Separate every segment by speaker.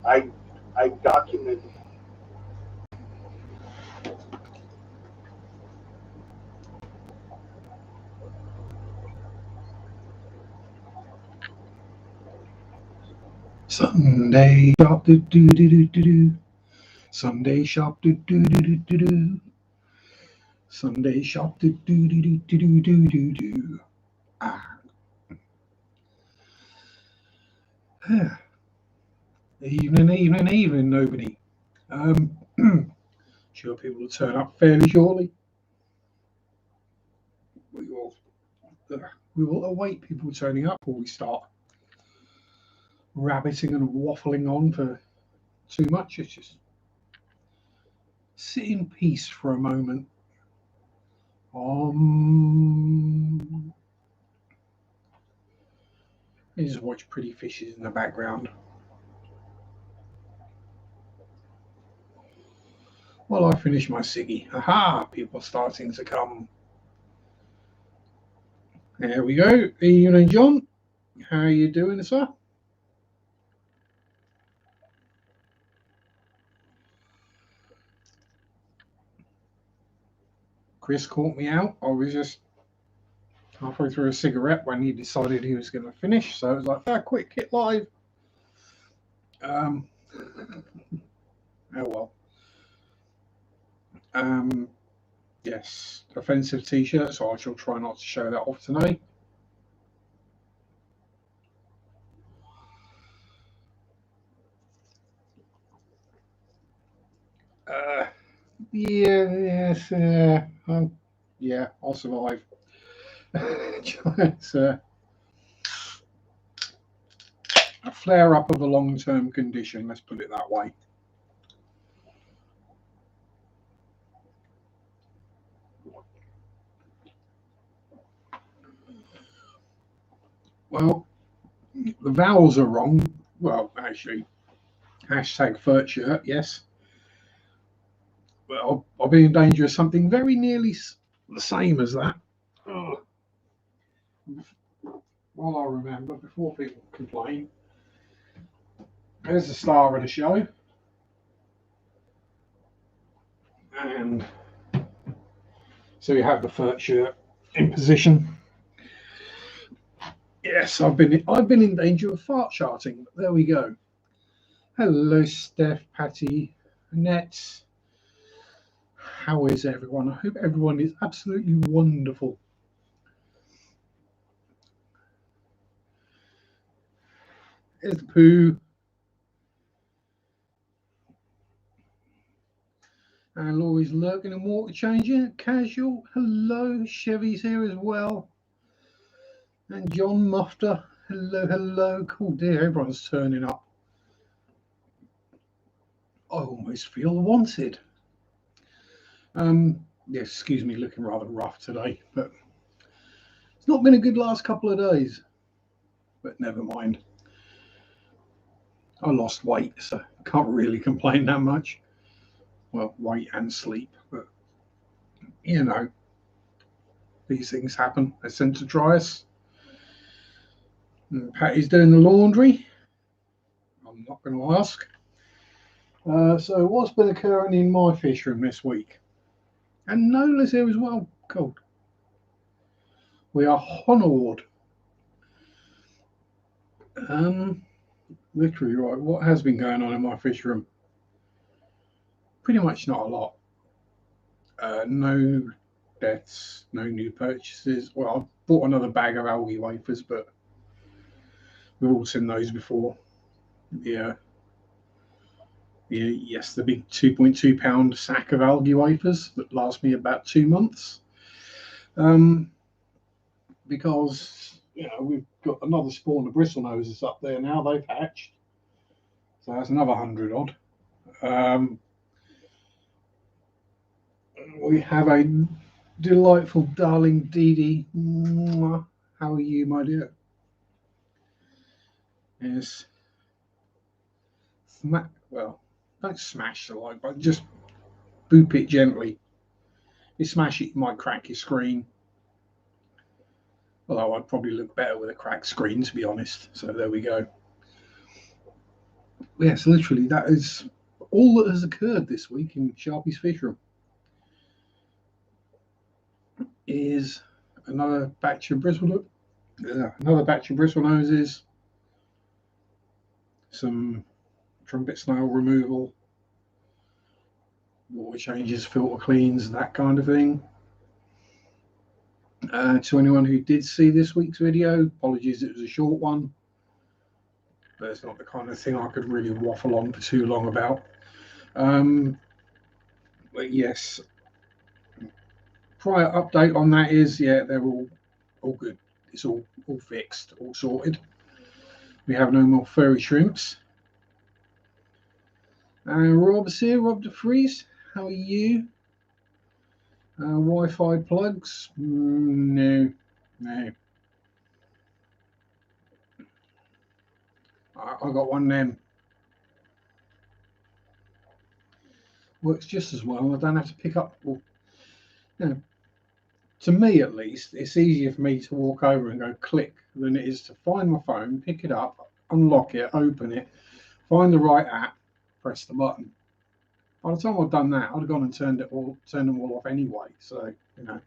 Speaker 1: I I document.
Speaker 2: Sunday shop do do do do do do. Sunday shop do do do do do do. Sunday shop do do do do do do do do. Ah, yeah. Evening, nobody. Um, sure people will turn up fairly shortly. We will, uh, we will await people turning up before we start rabbiting and waffling on for too much. It's just sit in peace for a moment. You just watch pretty fishes in the background while I finish my ciggy. Aha! People starting to come. There we go. Evening, John. How are you doing, sir? Chris caught me out. I was just halfway through a cigarette when he decided he was going to finish. So it was like, quick, hit live. Oh well. Yes, offensive t-shirt. So I shall try not to show that off today. Yes, yeah, I'll survive. It's a flare up of a long-term condition. Let's put it that way. Well, the vowels are wrong. Well, actually, hashtag furt shirt, yes. Well, I'll be in danger of something very nearly the same as that. Oh. While I remember, before people complain, there's the star of the show. And so you have the furt shirt in position. Yes, I've been in danger of fart charting. There we go. Hello, Steph, Patty, Annette. How is everyone? I hope everyone is absolutely wonderful. There's the poo. And Laurie's lurking and water changing. Casual. Hello. Chevy's here as well. And John Mufter. Hello, hello. Cool dear. Everyone's turning up. I almost feel wanted. Yes, excuse me, looking rather rough today, but it's not been a good last couple of days. But never mind. I lost weight, so can't really complain that much. Well, weight and sleep, but you know, these things happen. They sent to dry us. And Patty's doing the laundry. I'm not going to ask. So, what's been occurring in my fish room this week? And Nola's here as well. Cool. We are honored. Literally, right. What has been going on in my fish room? Pretty much not a lot. No deaths, no new purchases. Well, I bought another bag of algae wafers, but we've all seen those before. Yeah. Yes, the big 2.2 pound sack of algae wafers that last me about 2 months. Because we've got another spawn of bristlenoses up there now. They've hatched, so that's another 100 odd. We have a delightful, darling Dee Dee. How are you, my dear? Yes. Well, don't smash the like button, just boop it gently. If you smash it, you might crack your screen. Although I'd probably look better with a cracked screen, to be honest. So there we go. yes, literally, that is all that has occurred this week in Sharpe's fish room. Is another batch of bristle noses, some trumpet snail removal, water changes, filter cleans, that kind of thing. To anyone who did see this week's video, apologies, it was a short one, but it's not the kind of thing I could really waffle on for too long about. But yes, prior update on that is, yeah, they're all good. It's all fixed, all sorted. We have no more furry shrimps. Rob's here, Rob DeFries. How are you? Wi-Fi plugs? No. I got one then. Works just as well. I don't have to pick up. Well, to me at least, it's easier for me to walk over and go click than it is to find my phone, pick it up, unlock it, open it, find the right app, press the button. By the time I've done that, I'd have gone and turned them all off anyway. So, you know.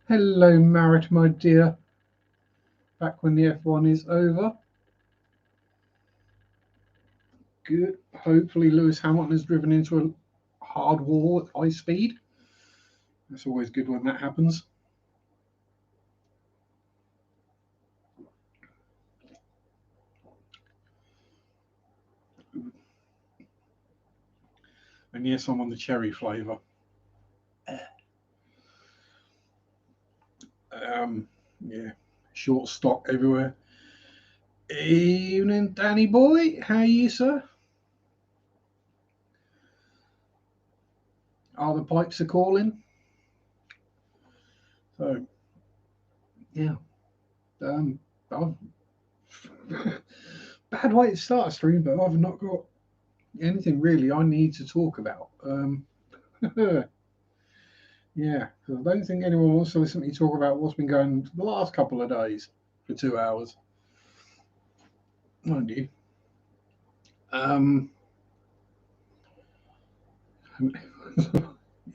Speaker 2: Hello, Marit, my dear. Back when the F1 is over. Good. Hopefully, Lewis Hamilton has driven into a hard wall at high speed. That's always good when that happens. And yes, I'm on the cherry flavour. Yeah, short stock everywhere. Evening, Danny boy. How are you, sir? Are the pipes a calling? So, yeah. Bad way to start a stream, but I've not got anything really I need to talk about. Yeah, because I don't think anyone wants to listen to me talk about what's been going the last couple of days for 2 hours. Mind you.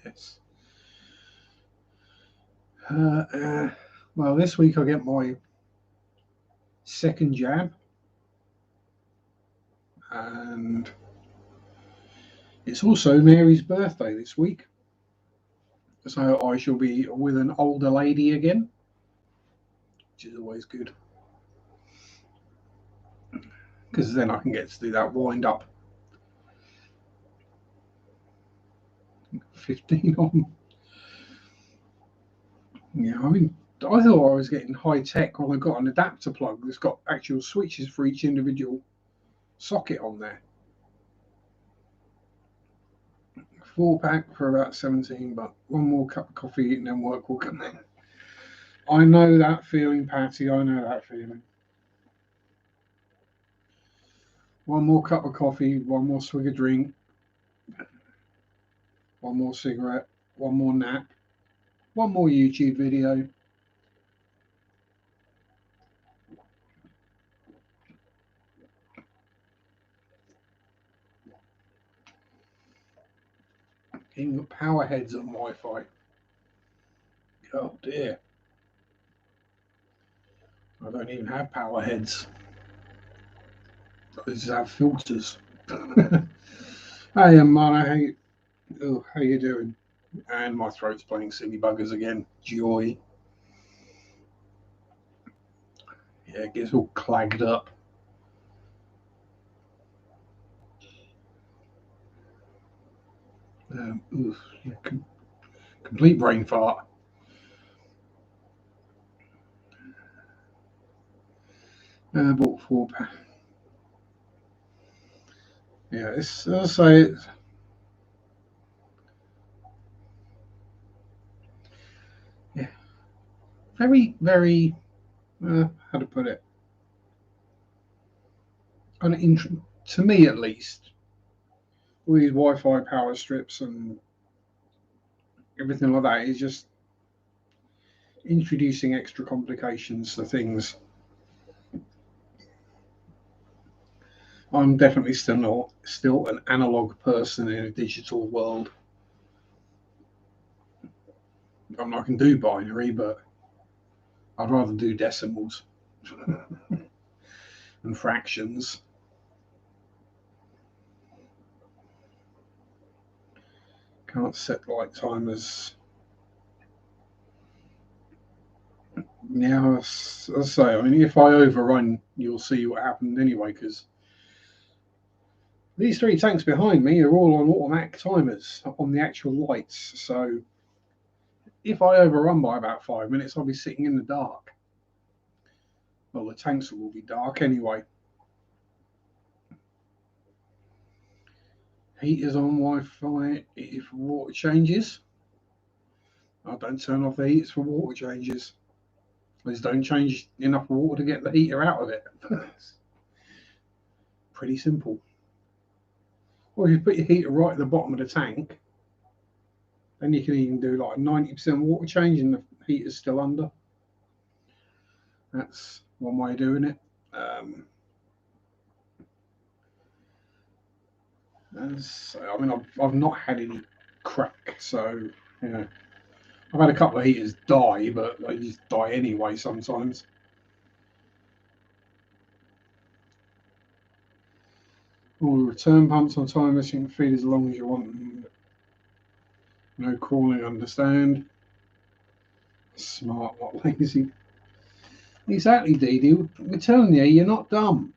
Speaker 2: Yes. Well, this week I get my second jab, and it's also Mary's birthday this week, so I shall be with an older lady again, which is always good, because then I can get to do that wind up. 15 on. Yeah, I mean, I thought I was getting high tech when I got an adapter plug that's got actual switches for each individual socket on there. 4-pack for about 17, but one more cup of coffee and then work will come in. I know that feeling, Patty. I know that feeling. One more cup of coffee, one more swig of drink, one more cigarette, one more nap, one more YouTube video. Even got power heads on Wi-Fi. Oh dear. I don't even have power heads. I just have filters. Hey, Mana, how you doing? And my throat's playing silly buggers again. Joy. Yeah, it gets all clagged up. Complete brain fart. Bought 4-pack. Yeah, I'll say it's very, very, how to put it, to me at least, all these Wi-Fi power strips and everything like that is just introducing extra complications to things. I'm definitely still an analog person in a digital world. I mean, I can do binary, but I'd rather do decimals and fractions. Can't set light timers. Now, as I say, I mean, if I overrun, you'll see what happened anyway, because these 3 tanks behind me are all on automatic timers on the actual lights. So if I overrun by about 5 minutes, I'll be sitting in the dark. Well, the tanks will be dark anyway. Heaters on Wi-Fi if water changes. I don't turn off the heaters for water changes. I just don't change enough water to get the heater out of it. Pretty simple. Or if you put your heater right at the bottom of the tank, then you can even do like 90% water change and the heater's still under. That's one way of doing it. I mean, I've not had any crack, so yeah. I've had a couple of heaters die, but they just die anyway sometimes. All the return pumps on timers, you can feed as long as you want. No crawling, understand. Smart, not lazy. Exactly, Dee Dee. We're telling you, you're not dumb.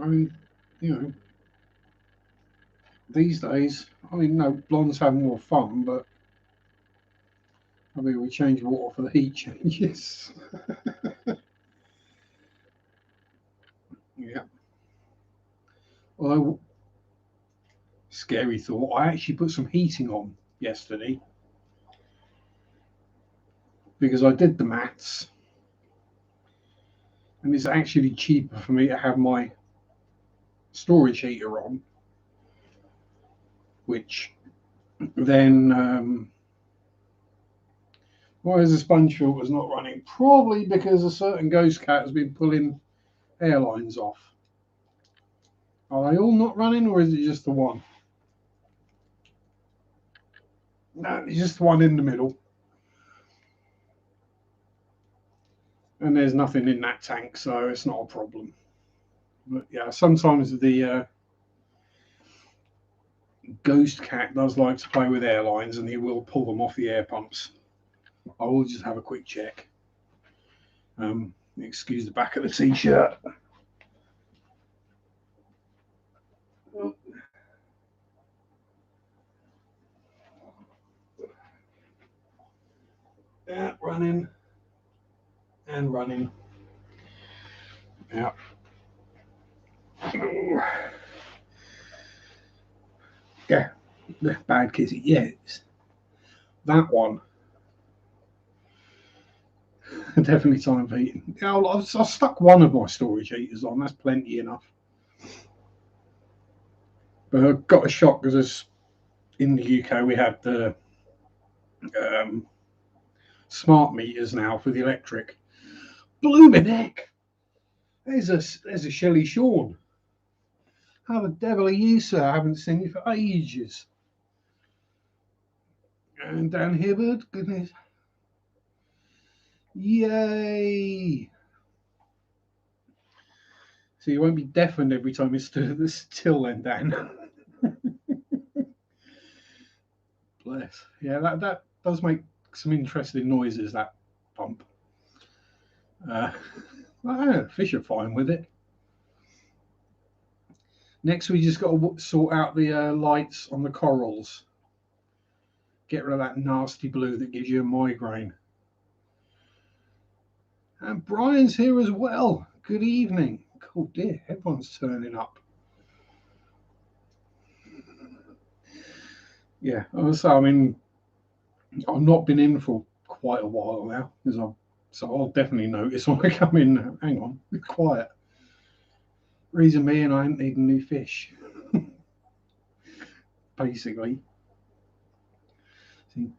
Speaker 2: I mean, you know, these days, I mean, no, blondes have more fun, but I mean, we change water for the heat changes. Yeah. Although, scary thought, I actually put some heating on yesterday because I did the maths, and it's actually cheaper for me to have my storage heater on, which then why is the sponge filter's not running? Probably because a certain ghost cat has been pulling airlines off. Are they all not running, or is it just the one? No, it's just the one in the middle. And there's nothing in that tank, so it's not a problem. But yeah, sometimes the ghost cat does like to play with airlines, and he will pull them off the air pumps. I will just have a quick check. Excuse the back of the t-shirt. Yeah, running and running. Yeah. Yeah, bad kitty. Yes, that one. Definitely time for heating. Yeah, I've stuck one of my storage heaters on. That's plenty enough. But I got a shock because in the UK we had the smart meters now for the electric. Blooming heck! There's a Shelley Shawn. How the devil are you, sir? I haven't seen you for ages. And Dan Hibbard, goodness. Yay! So you won't be deafened every time you stood still then, Dan. Bless. Yeah, that does make some interesting noises, that pump. Fish are fine with it. Next, we just got to sort out the lights on the corals. Get rid of that nasty blue that gives you a migraine. And Brian's here as well. Good evening. Oh dear, everyone's turning up. Yeah, I mean, I've not been in for quite a while now, so I'll definitely notice when I come in. Hang on, be quiet. Reason being, I ain't needing new fish. Basically, see,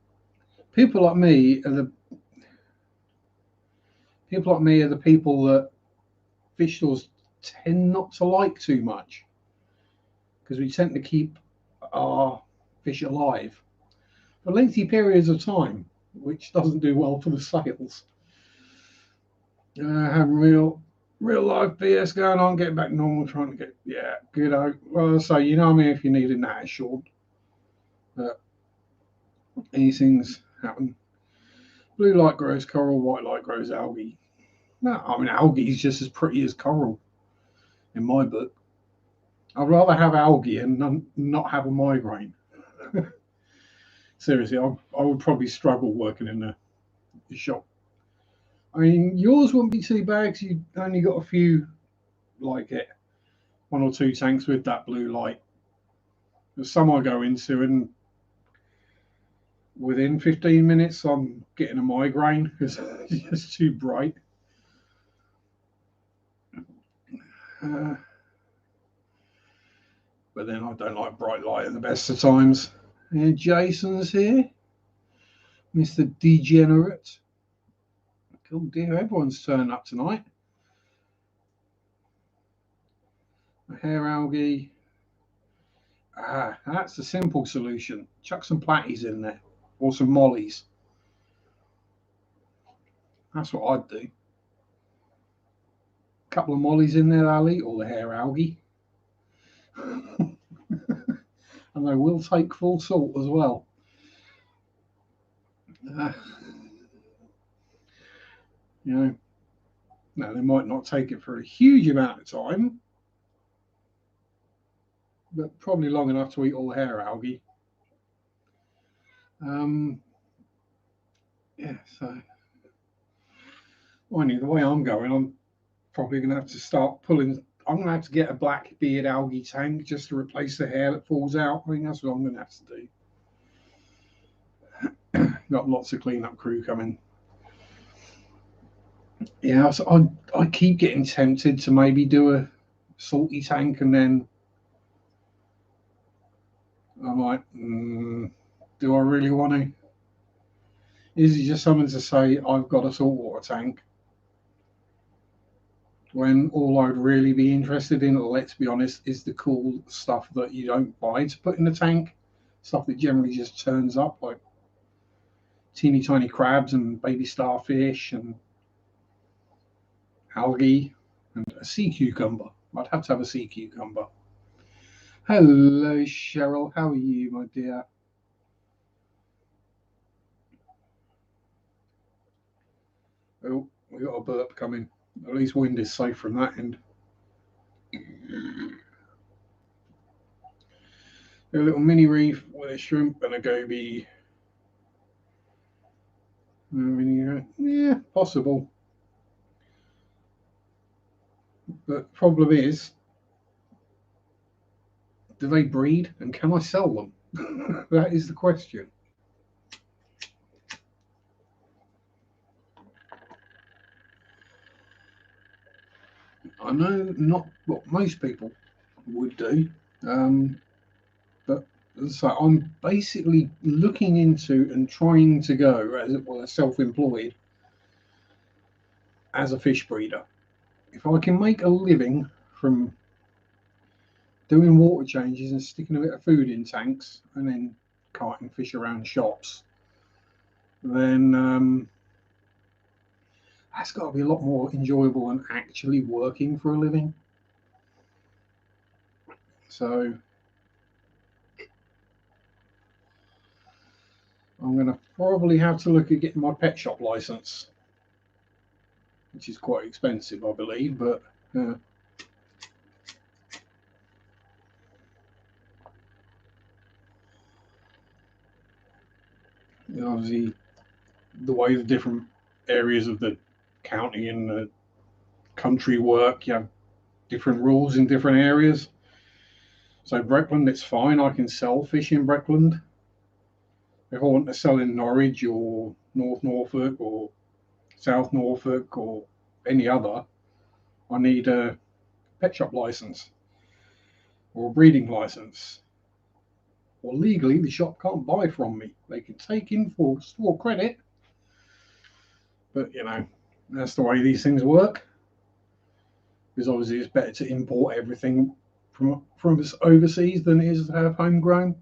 Speaker 2: people like me are the People like me are the people that fish stores tend not to like too much, because we tend to keep our fish alive for lengthy periods of time, which doesn't do well for the sales. Having real life BS going on, getting back normal, trying to get good out. Well, so you know, I mean, if you need a net short, these things happen. Blue light grows coral, white light grows algae. No, I mean, algae is just as pretty as coral in my book. I'd rather have algae and not have a migraine. Seriously, I would probably struggle working in the shop. I mean, yours wouldn't be too bad because you only got a few, like it, 1 or 2 tanks with that blue light. There's some I go into, and within 15 minutes, I'm getting a migraine because it's just too bright. But then I don't like bright light at the best of times. And Jason's here, Mr. Degenerate. Oh dear, everyone's turned up tonight. A hair algae. That's the simple solution. Chuck some platties in there, or some mollies. That's what I'd do. A couple of mollies in there, I'll eat all the hair algae. And they will take full salt as well. You know, now they might not take it for a huge amount of time, but probably long enough to eat all the hair algae. Yeah, so the way I'm going, I'm probably going to have to start pulling. I'm going to have to get a black beard algae tank just to replace the hair that falls out. I think that's what I'm going to have to do. Got lots of cleanup crew coming. Yeah, so I keep getting tempted to maybe do a salty tank, and then I'm like, do I really want to? Is it just something to say I've got a saltwater tank, when all I'd really be interested in, let's be honest, is the cool stuff that you don't buy to put in the tank, stuff that generally just turns up, like teeny tiny crabs and baby starfish and algae and a sea cucumber. I'd have to have a sea cucumber. Hello, Cheryl. How are you, my dear? Oh, we got a burp coming. At least wind is safe from that end. A little mini reef with a shrimp and a goby. Yeah, possible. But the problem is, do they breed and can I sell them? That is the question. I know not what most people would do, but so I'm basically looking into and trying to go as self-employed as a fish breeder. If I can make a living from doing water changes and sticking a bit of food in tanks and then carting fish around shops, then that's got to be a lot more enjoyable than actually working for a living. So I'm going to probably have to look at getting my pet shop license, which is quite expensive, I believe, but obviously the way the different areas of the county and the country work, you have different rules in different areas. So Breckland, it's fine. I can sell fish in Breckland. If I want to sell in Norwich or North Norfolk or South Norfolk or any other, I need a pet shop license or a breeding license. Or legally, the shop can't buy from me. They can take in for store credit, but That's the way these things work. Because obviously it's better to import everything from overseas than it is to have homegrown.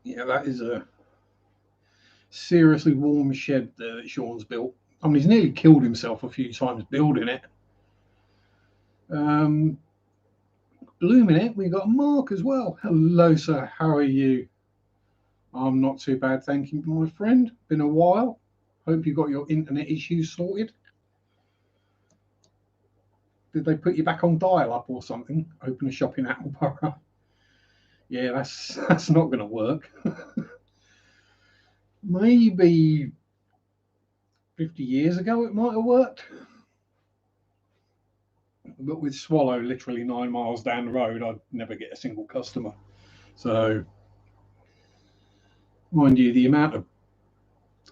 Speaker 2: Yeah, that is a seriously warm shed there that Sean's built. I mean, he's nearly killed himself a few times building it. Blooming it, we got Mark as well. Hello, sir. How are you? I'm not too bad, thank you, my friend. Been a while. Hope you got your internet issues sorted. Did they put you back on dial-up or something? Open a shop in Attleborough. Yeah, that's not going to work. Maybe 50 years ago it might have worked. But with Swallow literally 9 miles down the road, I'd never get a single customer. So, mind you, the amount of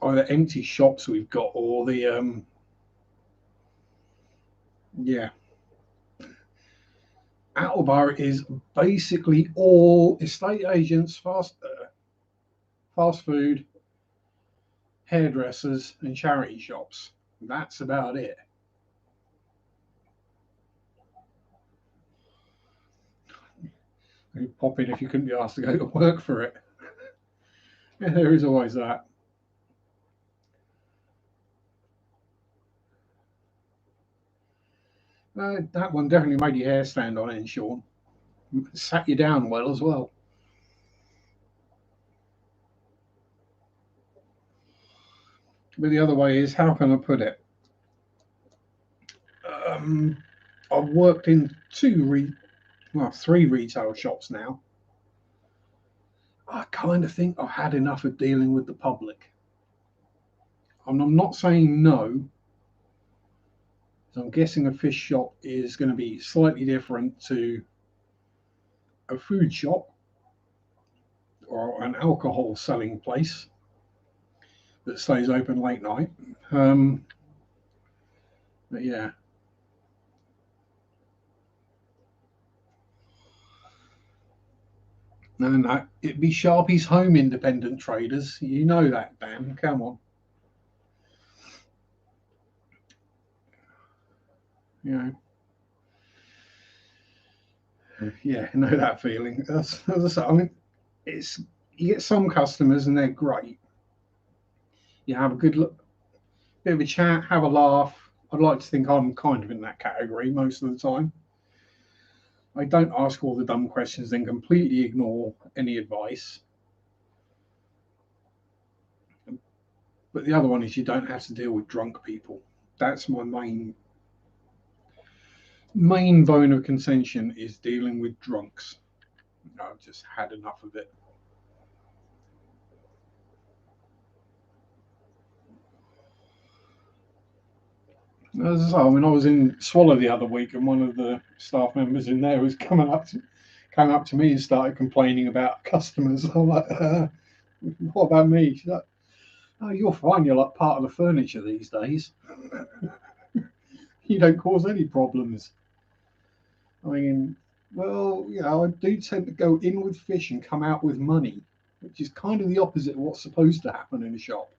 Speaker 2: either empty shops we've got or the, yeah. Attleborough is basically all estate agents, fast food, hairdressers, and charity shops. That's about it. You pop in if you couldn't be asked to go to work for it. Yeah, there is always that. That one definitely made your hair stand on end, Sean. Sat you down well as well. But the other way is, how can I put it? I've worked in three retail shops now. I kind of think I've had enough of dealing with the public. I'm not saying no. So I'm guessing a fish shop is going to be slightly different to a food shop or an alcohol selling place that stays open late night. But yeah. No, it'd be Sharpe's home independent traders. You know that, Dan. Come on. You know. Yeah, I know that feeling. As I say, I mean, you get some customers and they're great. You have a good look, bit of a chat, have a laugh. I'd like to think I'm kind of in that category most of the time. I don't ask all the dumb questions, then completely ignore any advice. But the other one is you don't have to deal with drunk people. That's my main bone of contention is dealing with drunks. I've just had enough of it. As I say, I mean, I was in Swallow the other week, and one of the staff members in there was came up to me and started complaining about customers. I'm like, what about me? She's like, oh, you're fine. You're like part of the furniture these days. You don't cause any problems. I mean, well, I do tend to go in with fish and come out with money, which is kind of the opposite of what's supposed to happen in a shop.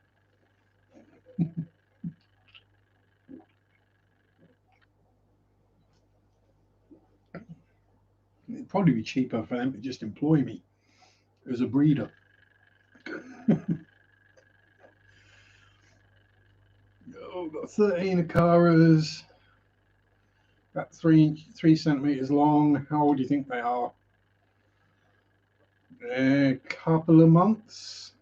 Speaker 2: It'd probably be cheaper for them to just employ me as a breeder. We've got 13 Acaras, about 3 centimeters long. How old do you think they are? A couple of months.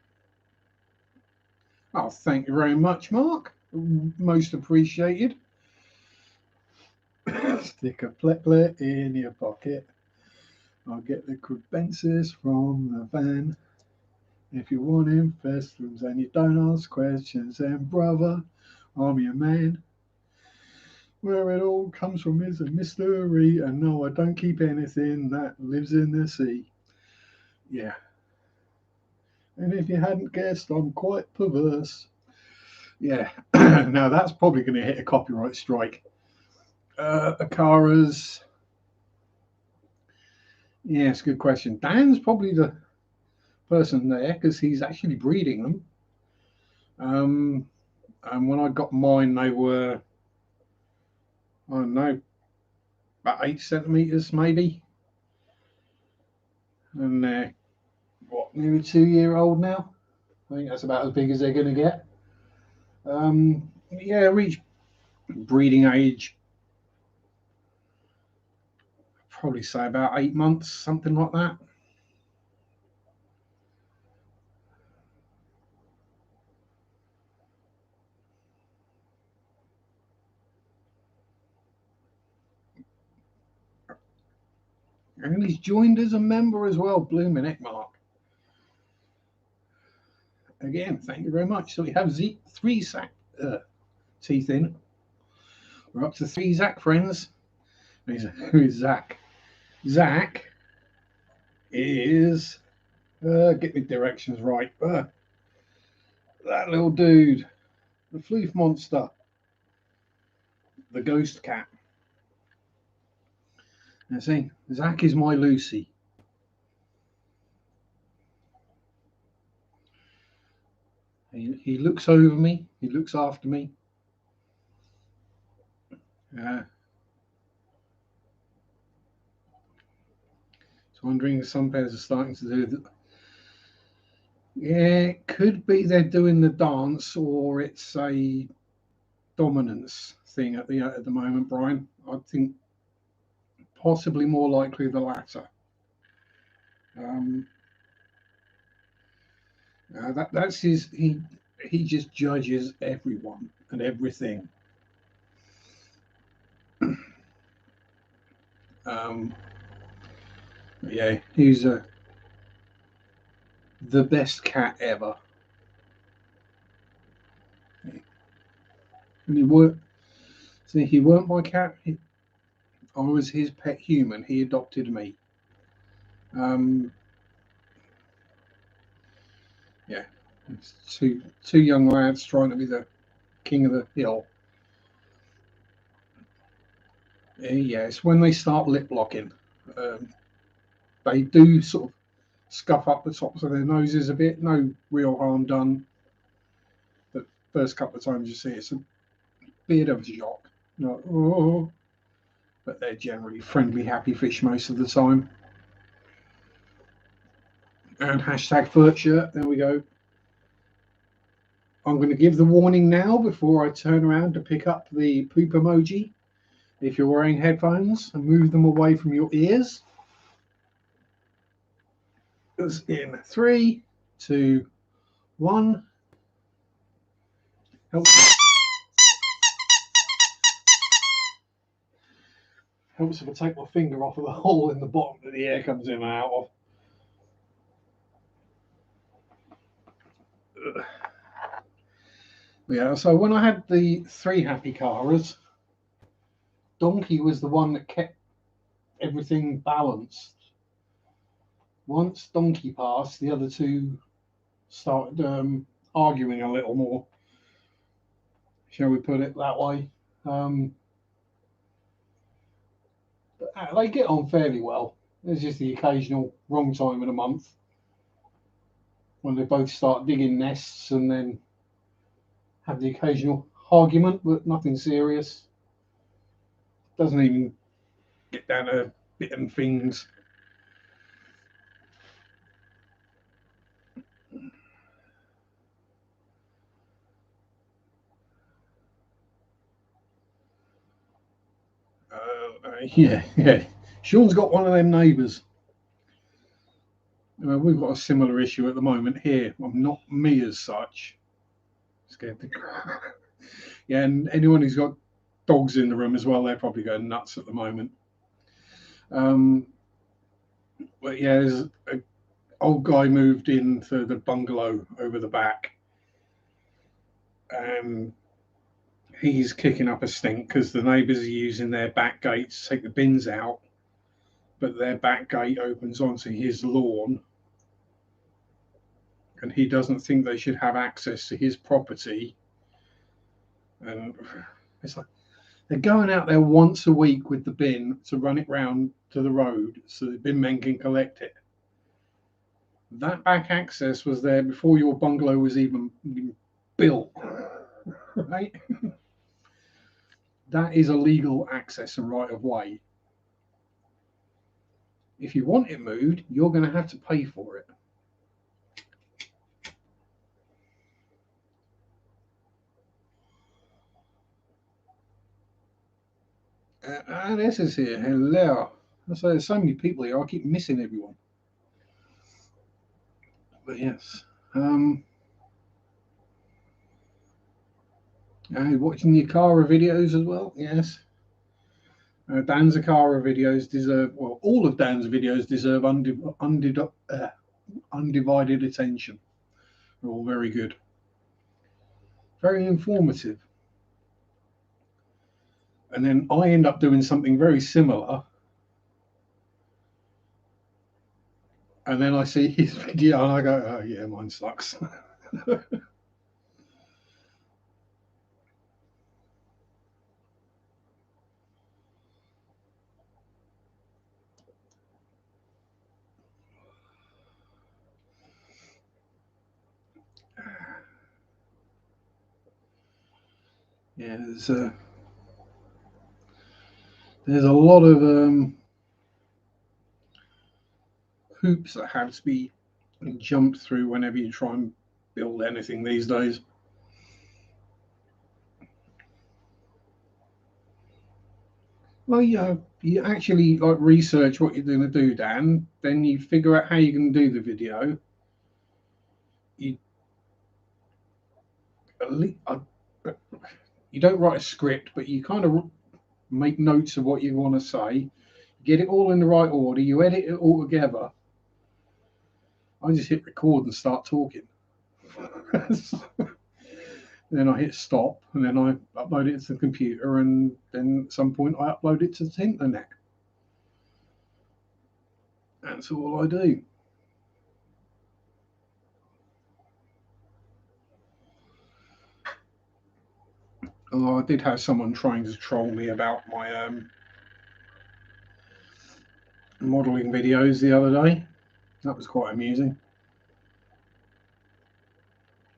Speaker 2: Oh, thank you very much, Mark. Most appreciated. Stick a pleklet in your pocket. I'll get the credences from the van. If you want investments and you don't ask questions, then brother, I'm your man. Where it all comes from is a mystery, and no, I don't keep anything that lives in the sea. Yeah. And if you hadn't guessed, I'm quite perverse. Yeah. Now that's probably going to hit a copyright strike. Acaras. Yes, good question. Dan's probably the person there because he's actually breeding them. And when I got mine, they were, I don't know, about 8 centimeters maybe. And they're, what, nearly 2-year-old now? I think that's about as big as they're going to get. Yeah, reach breeding age, probably say about 8 months, something like that. And he's joined as a member as well, blooming heck, Mark. Again, thank you very much. So we have 3 Zach teeth in. We're up to 3 Zach friends. Who is Zach? Zach is, get the directions right. That little dude, the floof monster, the ghost cat. Now see, Zach is my Lucy. He looks over me. He looks after me. It's wondering if some pairs are starting to do that. Yeah, it could be they're doing the dance, or it's a dominance thing at the moment, Brian. I think possibly more likely the latter. That's his. He just judges everyone and everything. Yeah, he's the best cat ever. And he weren't my cat. I was his pet human. He adopted me. Yeah, it's two young lads trying to be the king of the hill. Yeah, it's when they start lip locking. They do sort of scuff up the tops of their noses a bit. No real harm done. The first couple of times you see it's a bit of a shock. Oh, but they're generally friendly, happy fish most of the time. And hashtag flirt shirt. There we go. I'm going to give the warning now before I turn around to pick up the poop emoji. If you're wearing headphones, and move them away from your ears. It's in 3, 2, 1. Helps if I take my finger off of the hole in the bottom that the air comes in and out of. Yeah, so when I had the 3 happy caras, Donkey was the one that kept everything balanced. Once Donkey passed, the other 2 started arguing a little more. Shall we put it that way? But they get on fairly well. There's just the occasional wrong time of the month when they both start digging nests and then have the occasional argument, but nothing serious. Doesn't even get down to bitten things. Yeah. Sean's got one of them neighbours. We've got a similar issue at the moment here. Well, not me as such. Scared to. Yeah, and anyone who's got dogs in the room as well, they're probably going nuts at the moment. But yeah, there's an old guy moved into the bungalow over the back, and he's kicking up a stink because the neighbours are using their back gate to take the bins out, but their back gate opens onto his lawn, and he doesn't think they should have access to his property. And it's like they're going out there once a week with the bin to run it round to the road so the bin men can collect it. That back access was there before your bungalow was even built, right? That is a legal access and right of way. If you want it moved, you're going to have to pay for it. This is here. Hello. So there's so many people here. I keep missing everyone. But yes. Watching the Akara videos as well. Yes. Dan's Akara videos deserve, well, all of Dan's videos deserve undivided attention. They're all very good. Very informative. And then I end up doing something very similar. And then I see his video and I go, oh yeah, mine sucks. Yeah, there's a lot of hoops that have to be jumped through whenever you try and build anything these days. Well, you actually like research what you're going to do, Dan. Then you figure out how you're going to do the video. You don't write a script, but you kind of make notes of what you want to say. Get it all in the right order. You edit it all together. I just hit record and start talking. Then I hit stop, and then I upload it to the computer, and then at some point I upload it to the internet. That's all I do. Although I did have someone trying to troll me about my modelling videos the other day. That was quite amusing.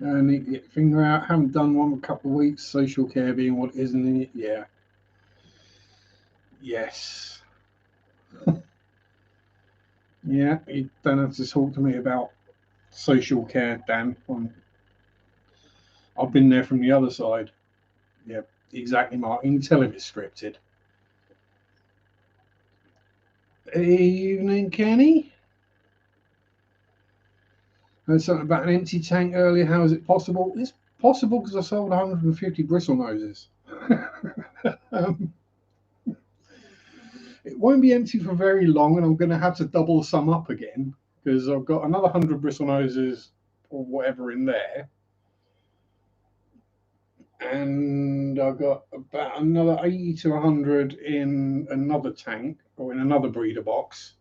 Speaker 2: I need to get finger out. Haven't done one for a couple of weeks. Social care being what it is, isn't it? Yeah. Yes. Yeah, you don't have to talk to me about social care, Dan. I've been there from the other side. Yeah, exactly, Mark. You can tell if it's scripted. Evening, Kenny. I heard something about an empty tank earlier. How is it possible? It's possible because I sold 150 bristle noses. It won't be empty for very long, and I'm going to have to double some up again because I've got another 100 bristle noses or whatever in there. And I've got about another 80 to 100 in another tank or in another breeder box.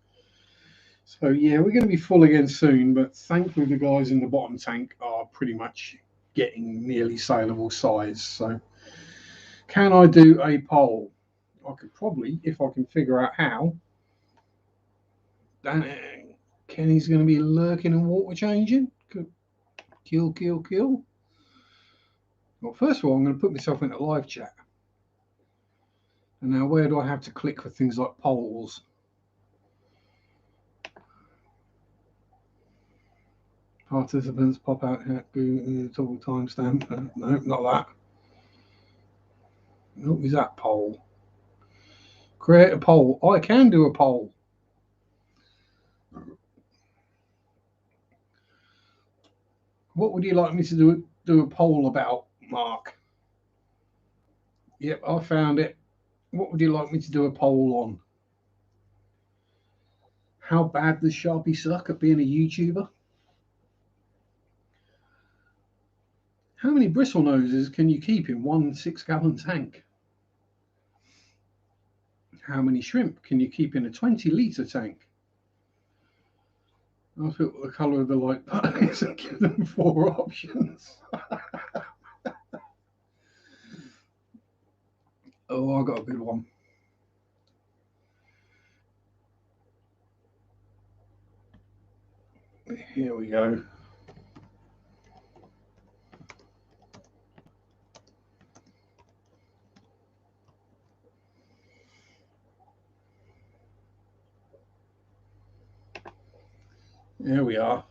Speaker 2: So yeah, we're going to be full again soon, but thankfully the guys in the bottom tank are pretty much getting nearly saleable size. So can I do a poll? I could probably, if I can figure out how. Kenny's going to be lurking and water changing. Kill, kill, kill. Well, first of all, I'm going to put myself into live chat. And now where do I have to click for things like polls? Participants pop out here, total timestamp. No, not that. What is that poll? Create a poll. I can do a poll. What would you like me to do a poll about, Mark? Yep, I found it. What would you like me to do a poll on? How bad does Sharpe suck at being a YouTuber? How many bristle noses can you keep in one 6-gallon tank? How many shrimp can you keep in a 20-litre tank? I'll filter the colour of the light buttons and give them 4 options. Oh, I got a good one. Here we go. Here we are.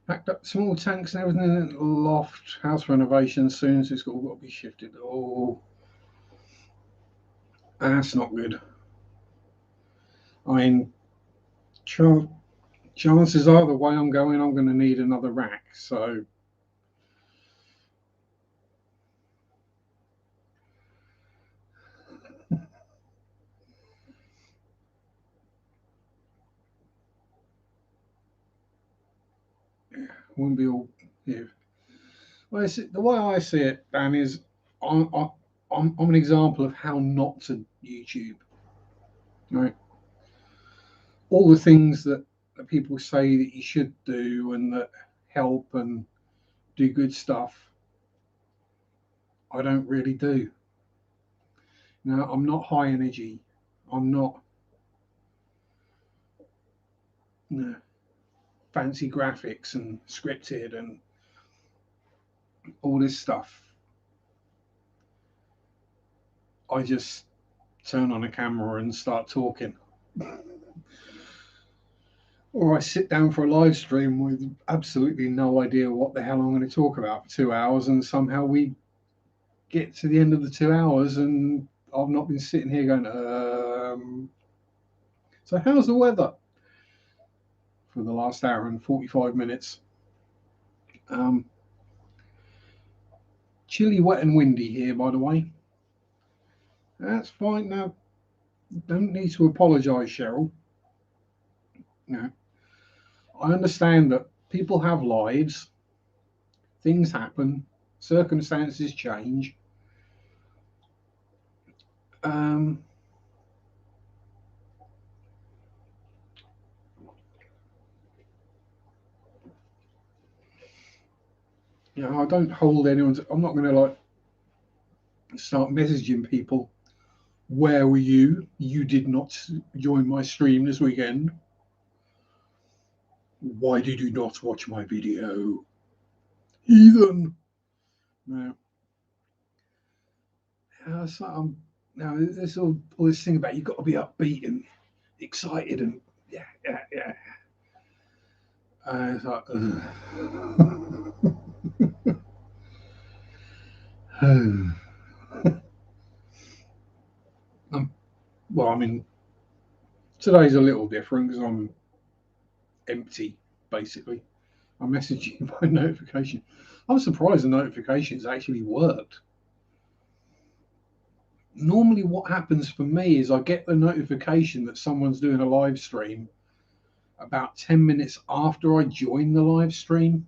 Speaker 2: Packed up small tanks and everything in the loft. House renovation soon, so it's all got to be shifted. Oh, that's not good. I mean, chances are the way I'm going to need another rack. So wouldn't be all. Yeah. Well, the way I see it, Dan, is I'm an example of how not to YouTube. Right, all the things that people say that you should do and that help and do good stuff, I don't really do. Now, I'm not high energy. I'm not fancy graphics and scripted and all this stuff. I just turn on a camera and start talking. Or I sit down for a live stream with absolutely no idea what the hell I'm going to talk about for 2 hours, and somehow we get to the end of the 2 hours and I've not been sitting here going, so how's the weather? For the last hour and 45 minutes. Chilly, wet and windy here, by the way. That's fine now. Don't need to apologise, Cheryl. No. I understand that people have lives, things happen, circumstances change. I don't hold anyone's. I'm not going to start messaging people. Where were you? You did not join my stream this weekend. Why did you not watch my video? Heathen. No. So now there's all this thing about you've got to be upbeat and excited and yeah. It's like, well, I mean, today's a little different because I'm empty, basically. I message you by notification. I'm surprised the notifications actually worked. Normally, what happens for me is I get the notification that someone's doing a live stream about 10 minutes after I join the live stream.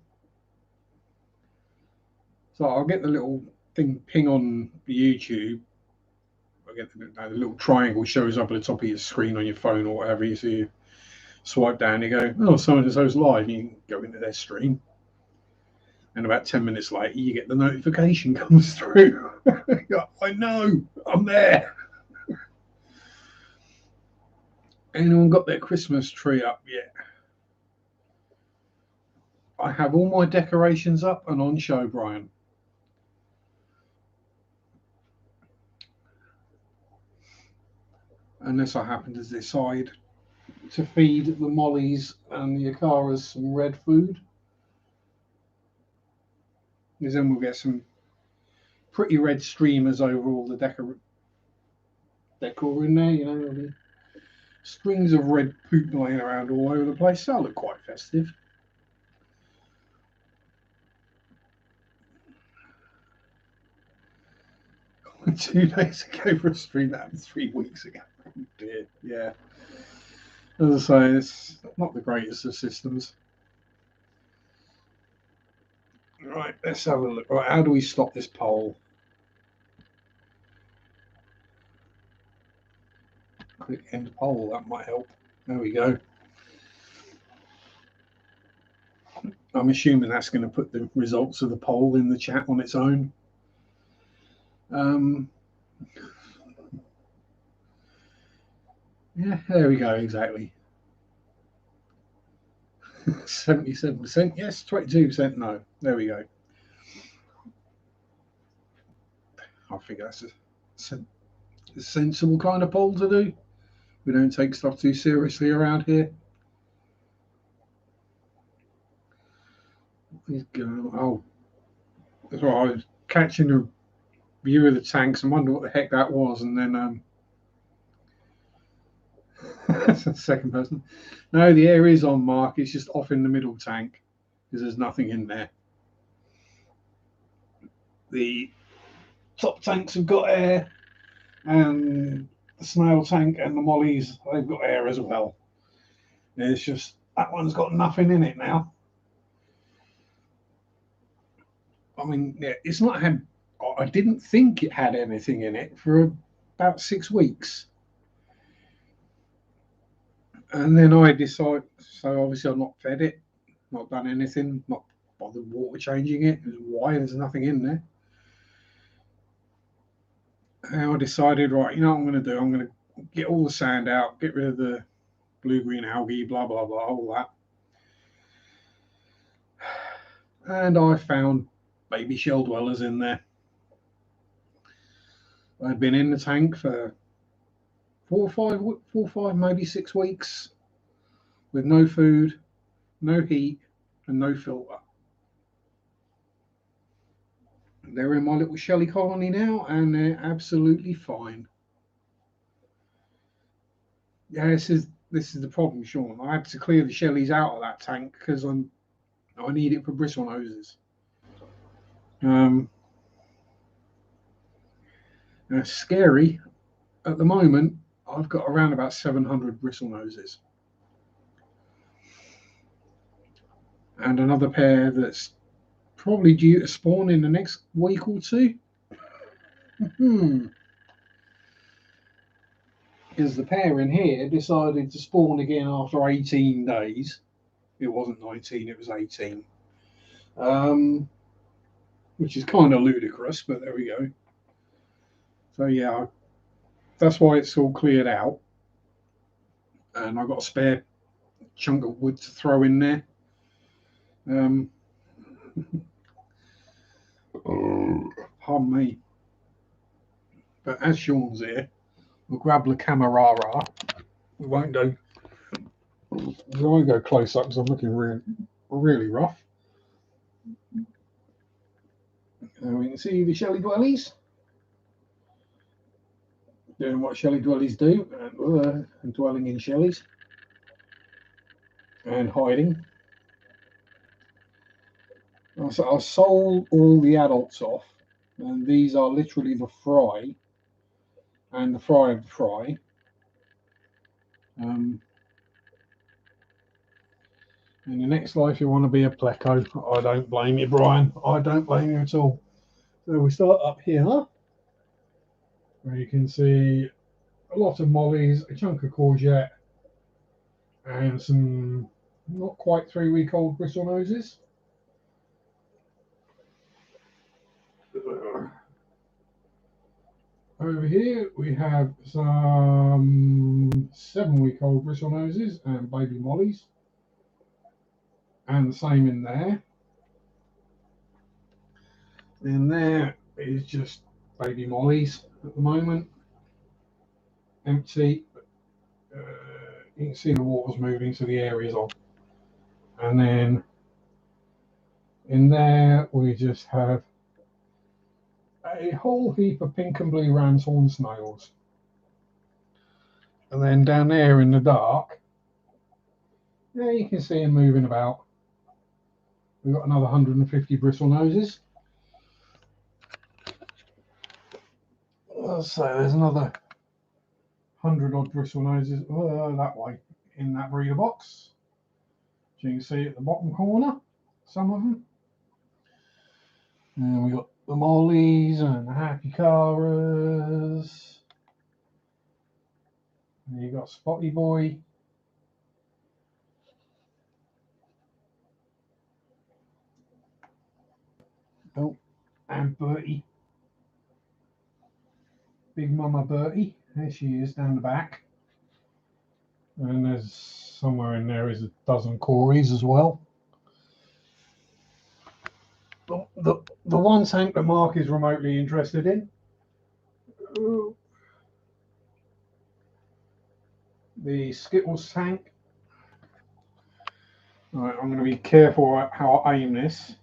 Speaker 2: So I'll get the little thing ping on the YouTube. I get the little triangle shows up at the top of your screen on your phone or whatever. You see, you swipe down, you go, oh, so and so's live. You can go into their stream. And about 10 minutes later, you get the notification comes through. I know, I'm there. Anyone got their Christmas tree up yet? I have all my decorations up and on show, Brian. Unless I happen to decide to feed the Mollies and the Akaras some red food. Because then we'll get some pretty red streamers over all the decor in there, the strings of red poop lying around all over the place. That'll look quite festive. Two days ago for a stream, that happened 3 weeks ago. Oh dear, yeah. As I say, it's not the greatest of systems. Right, let's have a look. Right, how do we stop this poll? Click end poll, that might help. There we go. I'm assuming that's going to put the results of the poll in the chat on its own. Yeah, there we go, exactly. 77%, yes, 22% no. There we go. I think that's a sensible kind of poll to do. We don't take stuff too seriously around here. Oh, that's right. I was catching a view of the tanks and wonder what the heck that was, and then that's the second person. No, the air is on mark. It's just off in the middle tank because there's nothing in there. The top tanks have got air, and the snail tank and the mollies, they've got air as well. It's just that one's got nothing in it now. I mean, yeah, it's not had. I didn't think it had anything in it for about 6 weeks, and then I decided. So obviously, I've not fed it, not done anything, not bothered water changing it. Why there's nothing in there? And I decided, right, you know what I'm going to do? I'm going to get all the sand out, get rid of the blue-green algae, blah blah blah, all that. And I found baby shell dwellers in there. I'd been in the tank for 4 or 5, maybe 6 weeks, with no food, no heat, and no filter. They're in my little shelly colony now, and they're absolutely fine. Yeah, this is the problem, Sean. I had to clear the shellies out of that tank because I need it for bristle noses. It's scary. At the moment, I've got around about 700 bristle noses, and another pair that's probably due to spawn in the next week or two. Because the pair in here decided to spawn again after 18 days. It wasn't 19, it was 18. Which is kind of ludicrous, but there we go. So yeah, that's why it's all cleared out. And I've got a spare chunk of wood to throw in there. Pardon me. But as Sean's here, we'll grab the Camerara. We won't go close up because I'm looking really rough. And we can see the shelly dwellies doing what shelly dwellies do, and dwelling in shellies and hiding. So I sold all the adults off, and these are literally the fry and the fry of the fry. In the next life, you want to be a pleco. I don't blame you, Brian. I don't blame you at all. So we start up here, where you can see a lot of mollies, a chunk of courgette, and some not quite 3-week-old bristle noses. Over here we have some 7-week-old bristle noses and baby mollies, and the same in there. In there is just baby mollies at the moment, empty. You can see the water's moving, so the air is on. And then in there we just have a whole heap of pink and blue ram's horn snails. And then down there in the dark, yeah, you can see them moving about. We've got another 150 bristle noses. So there's another 100-odd bristle noses that way in that breeder box. So you can see at the bottom corner, some of them. And we got the mollies and the happy caras. And you got Spotty Boy. Oh, and Bertie. Big Mama Bertie. There she is down the back. And there's somewhere in there is a dozen cories as well. The one tank that Mark is remotely interested in, the Skittles tank. Right, I'm going to be careful how I aim this.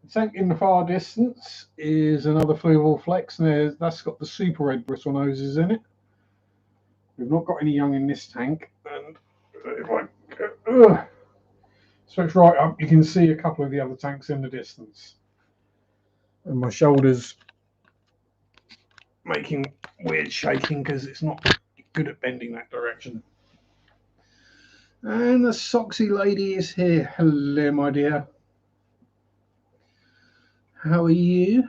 Speaker 2: The tank in the far distance is another Fluval Flex, and that's got the super red bristle noses in it. We've not got any young in this tank, and if I switch right up, you can see a couple of the other tanks in the distance. And my shoulder's making weird shaking because it's not good at bending that direction. And the Soxy lady is here. Hello, my dear. How are you?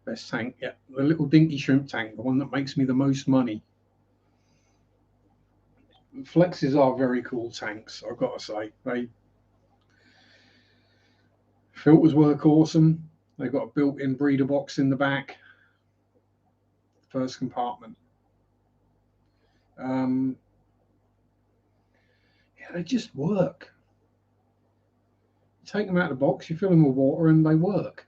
Speaker 2: Best tank, yeah. The little dinky shrimp tank, the one that makes me the most money. Flexes are very cool tanks, I've got to say. They filters work awesome. They've got a built-in breeder box in the back. First compartment. Yeah, they just work. You take them out of the box, you fill them with water, and they work.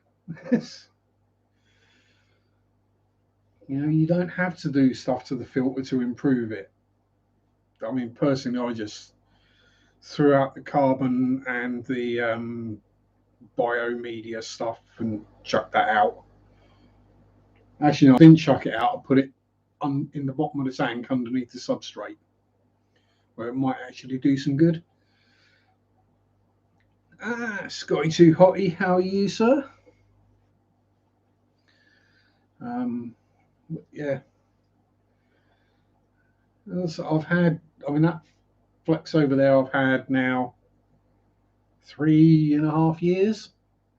Speaker 2: You know, you don't have to do stuff to the filter to improve it. I mean, personally, I just threw out the carbon and the biomedia stuff and chucked that out. Actually, no, I didn't chuck it out. I put it in the bottom of the tank underneath the substrate, where it might actually do some good. Scotty Too Hotty, how are you, sir? Yeah. I've had, I mean, that Flex over there I've had now 3.5 years,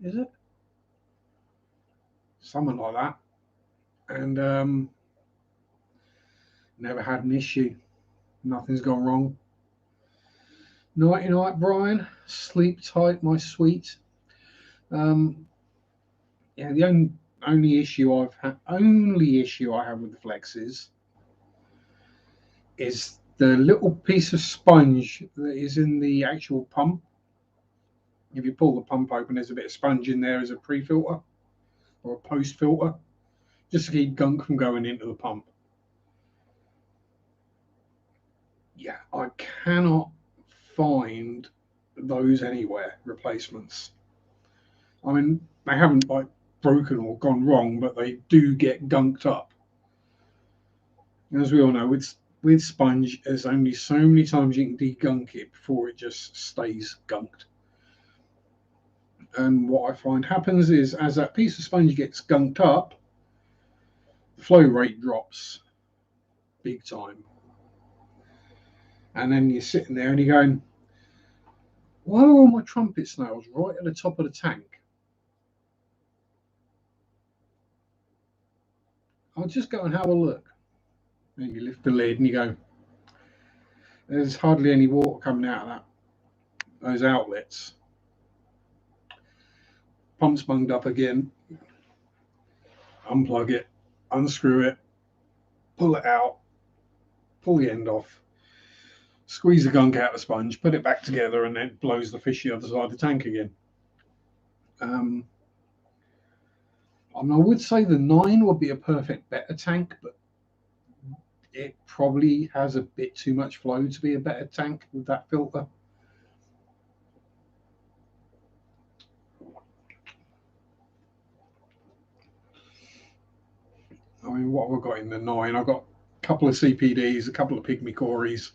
Speaker 2: is it? Something like that. And never had an issue. Nothing's gone wrong. Nighty night, Brian. Sleep tight, my sweet. Yeah, the only issue I have with the Flexes is the little piece of sponge that is in the actual pump. If you pull the pump open, there's a bit of sponge in there as a pre-filter or a post-filter, just to keep gunk from going into the pump. Yeah, I cannot find those anywhere, replacements. I mean, they haven't like broken or gone wrong, but they do get gunked up. And as we all know, with sponge, there's only so many times you can degunk it before it just stays gunked. And what I find happens is, as that piece of sponge gets gunked up, the flow rate drops big time. And then you're sitting there and you're going, why are all my trumpet snails right at the top of the tank? I'll just go and have a look. And you lift the lid and you go, there's hardly any water coming out of those outlets. Pump's bunged up again. Unplug it, unscrew it, pull it out, pull the end off, squeeze the gunk out of the sponge, put it back together, and then blows the fish the other side of the tank again. I would say the 9 would be a perfect better tank, but it probably has a bit too much flow to be a better tank with that filter. I mean, what have I got in the 9? I've got a couple of CPDs, a couple of pygmy cories,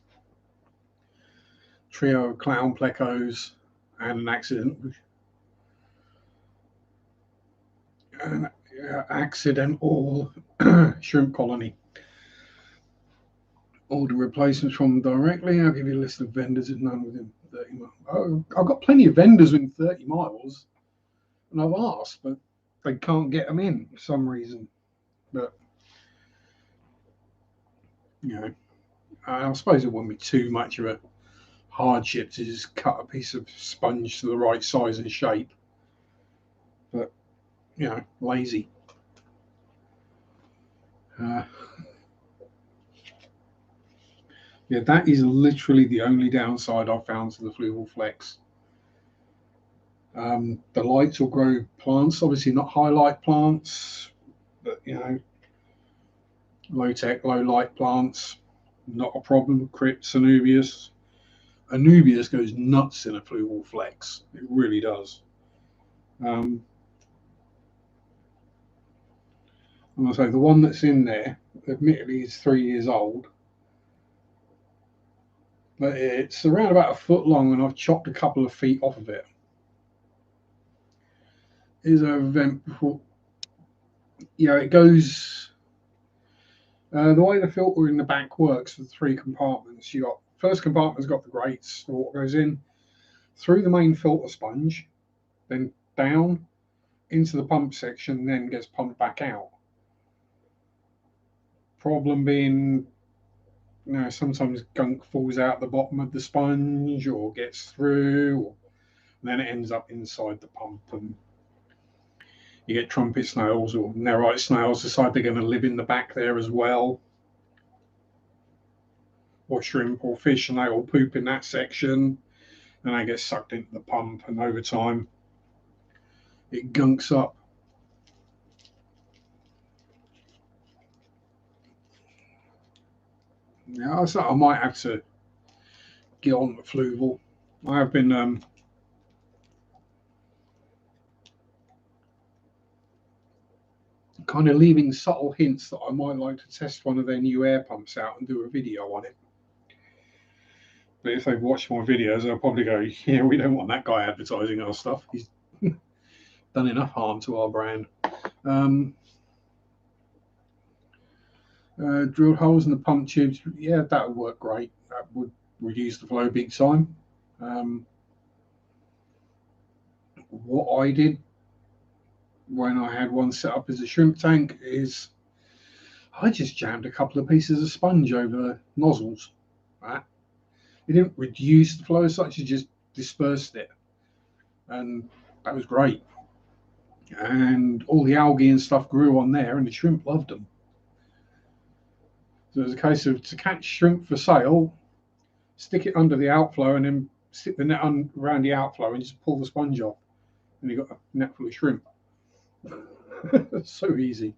Speaker 2: trio of clown plecos, and an accidental shrimp colony. Order replacements from them directly. I'll give you a list of vendors if none within 30 miles. Oh, I've got plenty of vendors within 30 miles, and I've asked, but they can't get them in for some reason. But you know, I suppose it wouldn't be too much of a hardship to just cut a piece of sponge to the right size and shape. But you know, lazy. Yeah, that is literally the only downside I've found to the Fluval Flex. The lights will grow plants, obviously not high light plants, but low tech, low light plants, not a problem. Crypts, Anubias goes nuts in a Fluval Flex. It really does. And I say the one that's in there, admittedly, is 3 years old, but it's around about a foot long, and I've chopped a couple of feet off of it. Is a vent before, it goes. The way the filter in the back works with 3 compartments, you got first compartment's got the grates, the water goes in through the main filter sponge, then down into the pump section, then gets pumped back out. Problem being, sometimes gunk falls out the bottom of the sponge or gets through, and then it ends up inside the pump, and you get trumpet snails or nerite snails decide they're going to live in the back there as well, or shrimp or fish, and they all poop in that section, and they get sucked into the pump, and over time it gunks up. Yeah, so I might have to get on the Fluval. I have been kind of leaving subtle hints that I might like to test one of their new air pumps out and do a video on it. But if they've watched my videos, they'll probably go, yeah, we don't want that guy advertising our stuff. He's done enough harm to our brand. Drilled holes in the pump tubes. Yeah, that would work great. That would reduce the flow big time. What I did when I had one set up as a shrimp tank is I just jammed a couple of pieces of sponge over the nozzles. Right? It didn't reduce the flow as such, it just dispersed it. And that was great. And all the algae and stuff grew on there, and the shrimp loved them. So it was a case of, to catch shrimp for sale, stick it under the outflow and then stick the net around the outflow and just pull the sponge off. And you got a net full of shrimp. So easy.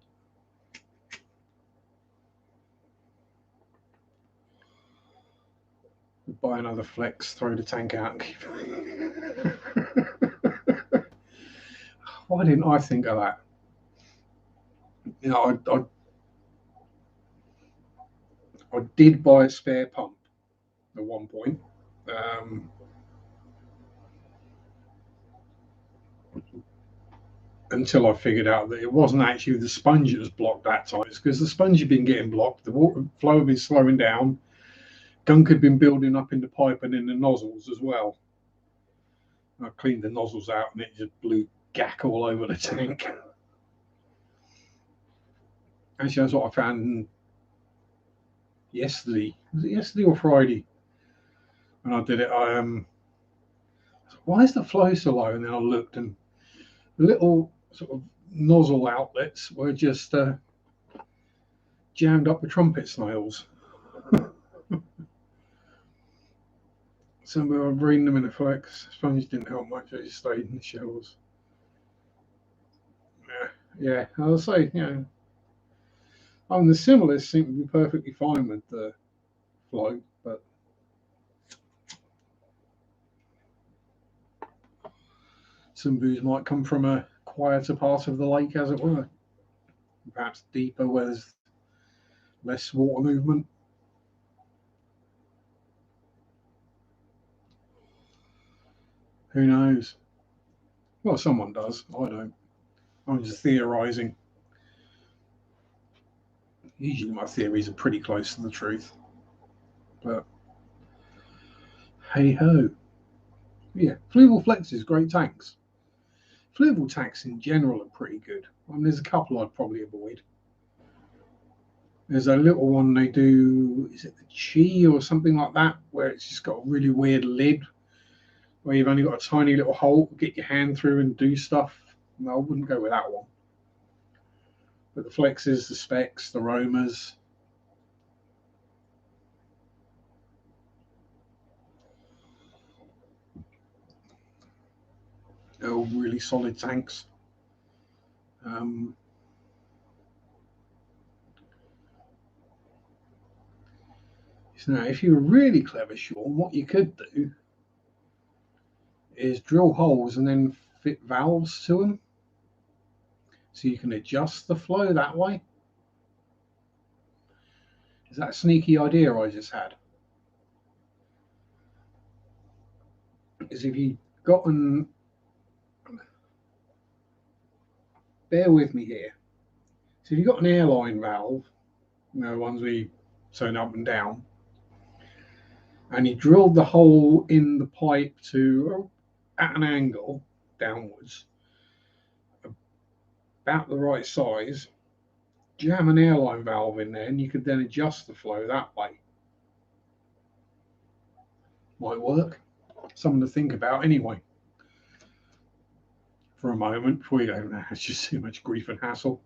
Speaker 2: Buy another Flex, throw the tank out and keep it. Why didn't I think of that? I did buy a spare pump at one point. Until I figured out that it wasn't actually the sponge that was blocked that time. It's because the sponge had been getting blocked, the water flow had been slowing down, gunk had been building up in the pipe and in the nozzles as well. I cleaned the nozzles out and it just blew gack all over the tank. Actually, that's what I found yesterday. Was it yesterday or Friday? When I did it, why is the flow so low? And then I looked, and the little sort of nozzle outlets were just jammed up with trumpet snails. Somewhere I've reading them in a Flex. Sponge didn't help much, it just stayed in the shells. Yeah, I'll say, the similars seem to be perfectly fine with the flow, but some booze might come from a quieter part of the lake, as it were. Perhaps deeper where there's less water movement. Who knows? Well, someone does. I don't. I'm just theorizing. Usually my theories are pretty close to the truth. But hey ho. Yeah, Fluval Flexes, great tanks. Fluval tanks in general are pretty good. There's a couple I'd probably avoid. There's a little one they do, is it the Chi or something like that, where it's just got a really weird lid, where you've only got a tiny little hole to get your hand through and do stuff. No, I wouldn't go with that one. But the Flexes, the Specs, the Romas, They're all really solid tanks. So now, if you were really clever, Sean, what you could do is drill holes and then fit valves to them, so you can adjust the flow that way. Is that a sneaky idea I just had? Is if you got an, bear with me here. So if you've got an airline valve, you know, ones we turn up and down, and you drilled the hole in the pipe to at an angle downwards, about the right size, jam an airline valve in there, and you could then adjust the flow that way. Might work. Something to think about anyway. For a moment, before you go, nah, it's just too much grief and hassle.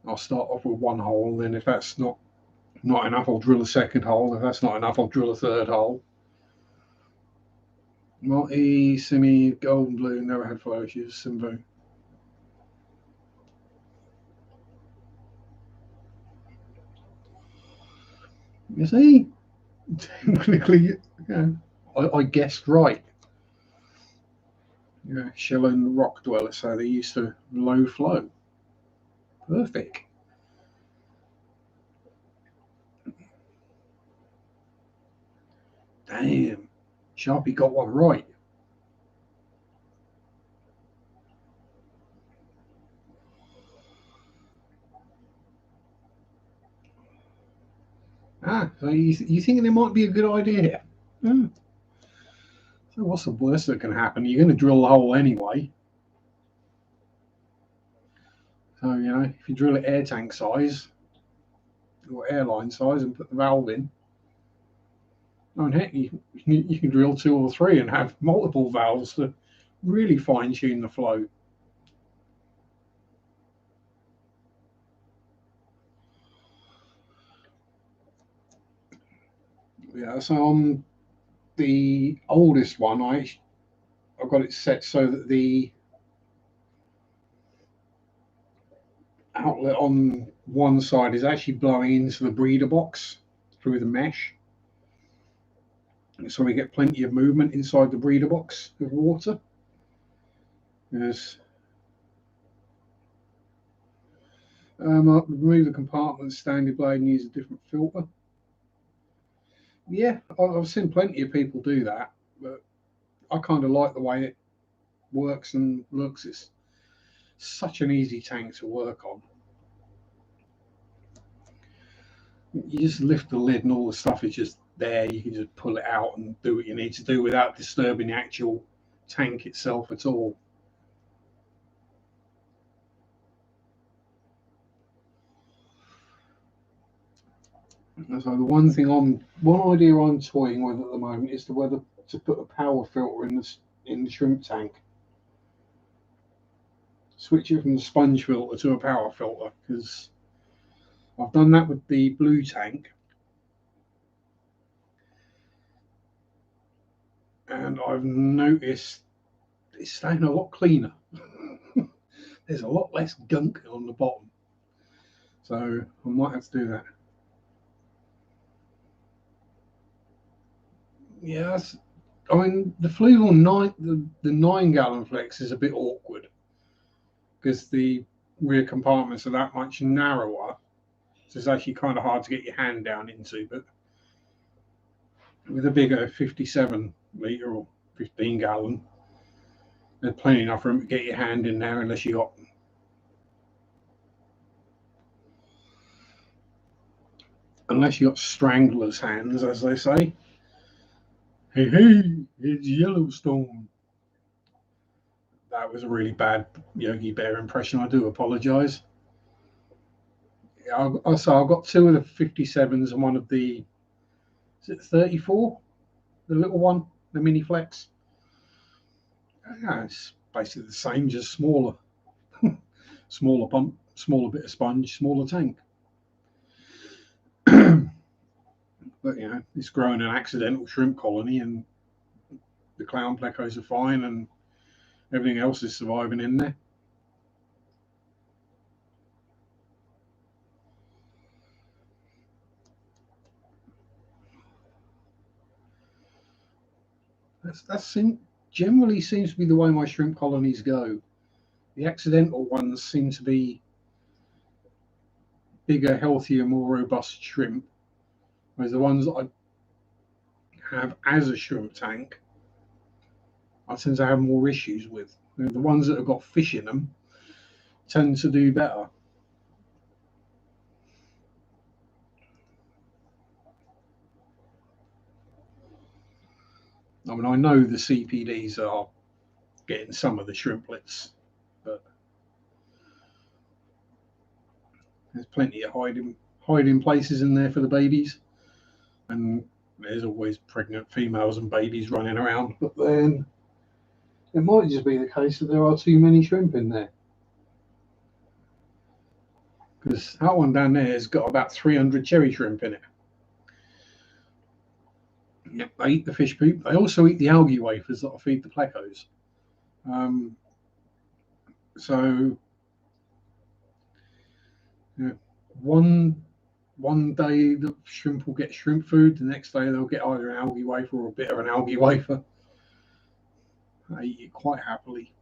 Speaker 2: I'll start off with one hole, then if that's not enough, I'll drill a second hole. If that's not enough, I'll drill a third hole. Multi, semi, gold, blue, never had flow issues, Simvo. You see, technically, yeah, I guessed right. Yeah, shell and rock dwellers, so they're used to low flow. Perfect. Damn, Sharpe got one right. So you thinking it might be a good idea? So what's the worst that can happen? You're going to drill the hole anyway. So, you know, if you drill it air tank size or airline size and put the valve in, oh, and heck, you can drill 2 or 3 and have multiple valves to really fine tune the flow. Yeah, so on the oldest one, I've got it set so that the outlet on one side is actually blowing into the breeder box through the mesh. So we get plenty of movement inside the breeder box of water. Yes. I'll remove the compartment, stand your blade and use a different filter. Yeah, I've seen plenty of people do that, but I kind of like the way it works and looks. It's such an easy tank to work on. You just lift the lid and all the stuff is just there. You can just pull it out and do what you need to do without disturbing the actual tank itself at all. So the one idea I'm toying with at the moment is whether to put a power filter in the shrimp tank. Switch it from the sponge filter to a power filter, because I've done that with the blue tank, and I've noticed it's staying a lot cleaner. There's a lot less gunk on the bottom, so I might have to do that. Yes, I mean the Fluval 9, the 9-gallon flex is a bit awkward because the rear compartments are that much narrower, so it's actually kind of hard to get your hand down into. But with a bigger 57 litre or 15-gallon, there's plenty enough room to get your hand in there, unless you got strangler's hands, as they say. Hey, it's Yellowstone. That was a really bad Yogi Bear impression. I do apologise. So I've got 2 of the 57s and one of the, is it 34? The little one, the mini flex. Yeah, it's basically the same, just smaller. Smaller pump, smaller bit of sponge, smaller tank. But you know, it's grown an accidental shrimp colony, and the clown plecos are fine, and everything else is surviving in there. That's generally seems to be the way my shrimp colonies go. The accidental ones seem to be bigger, healthier, more robust shrimp, whereas the ones that I have as a shrimp tank, I tend to have more issues with. You know, the ones that have got fish in them tend to do better. I mean, I know the CPDs are getting some of the shrimplets, but there's plenty of hiding places in there for the babies, and there's always pregnant females and babies running around. But then it might just be the case that there are too many shrimp in there, because that one down there has got about 300 cherry shrimp in it. Yep, they eat the fish poop. They also eat the algae wafers that I feed the plecos. So yeah, one day the shrimp will get shrimp food. The next day they'll get either an algae wafer or a bit of an algae wafer. I eat it quite happily.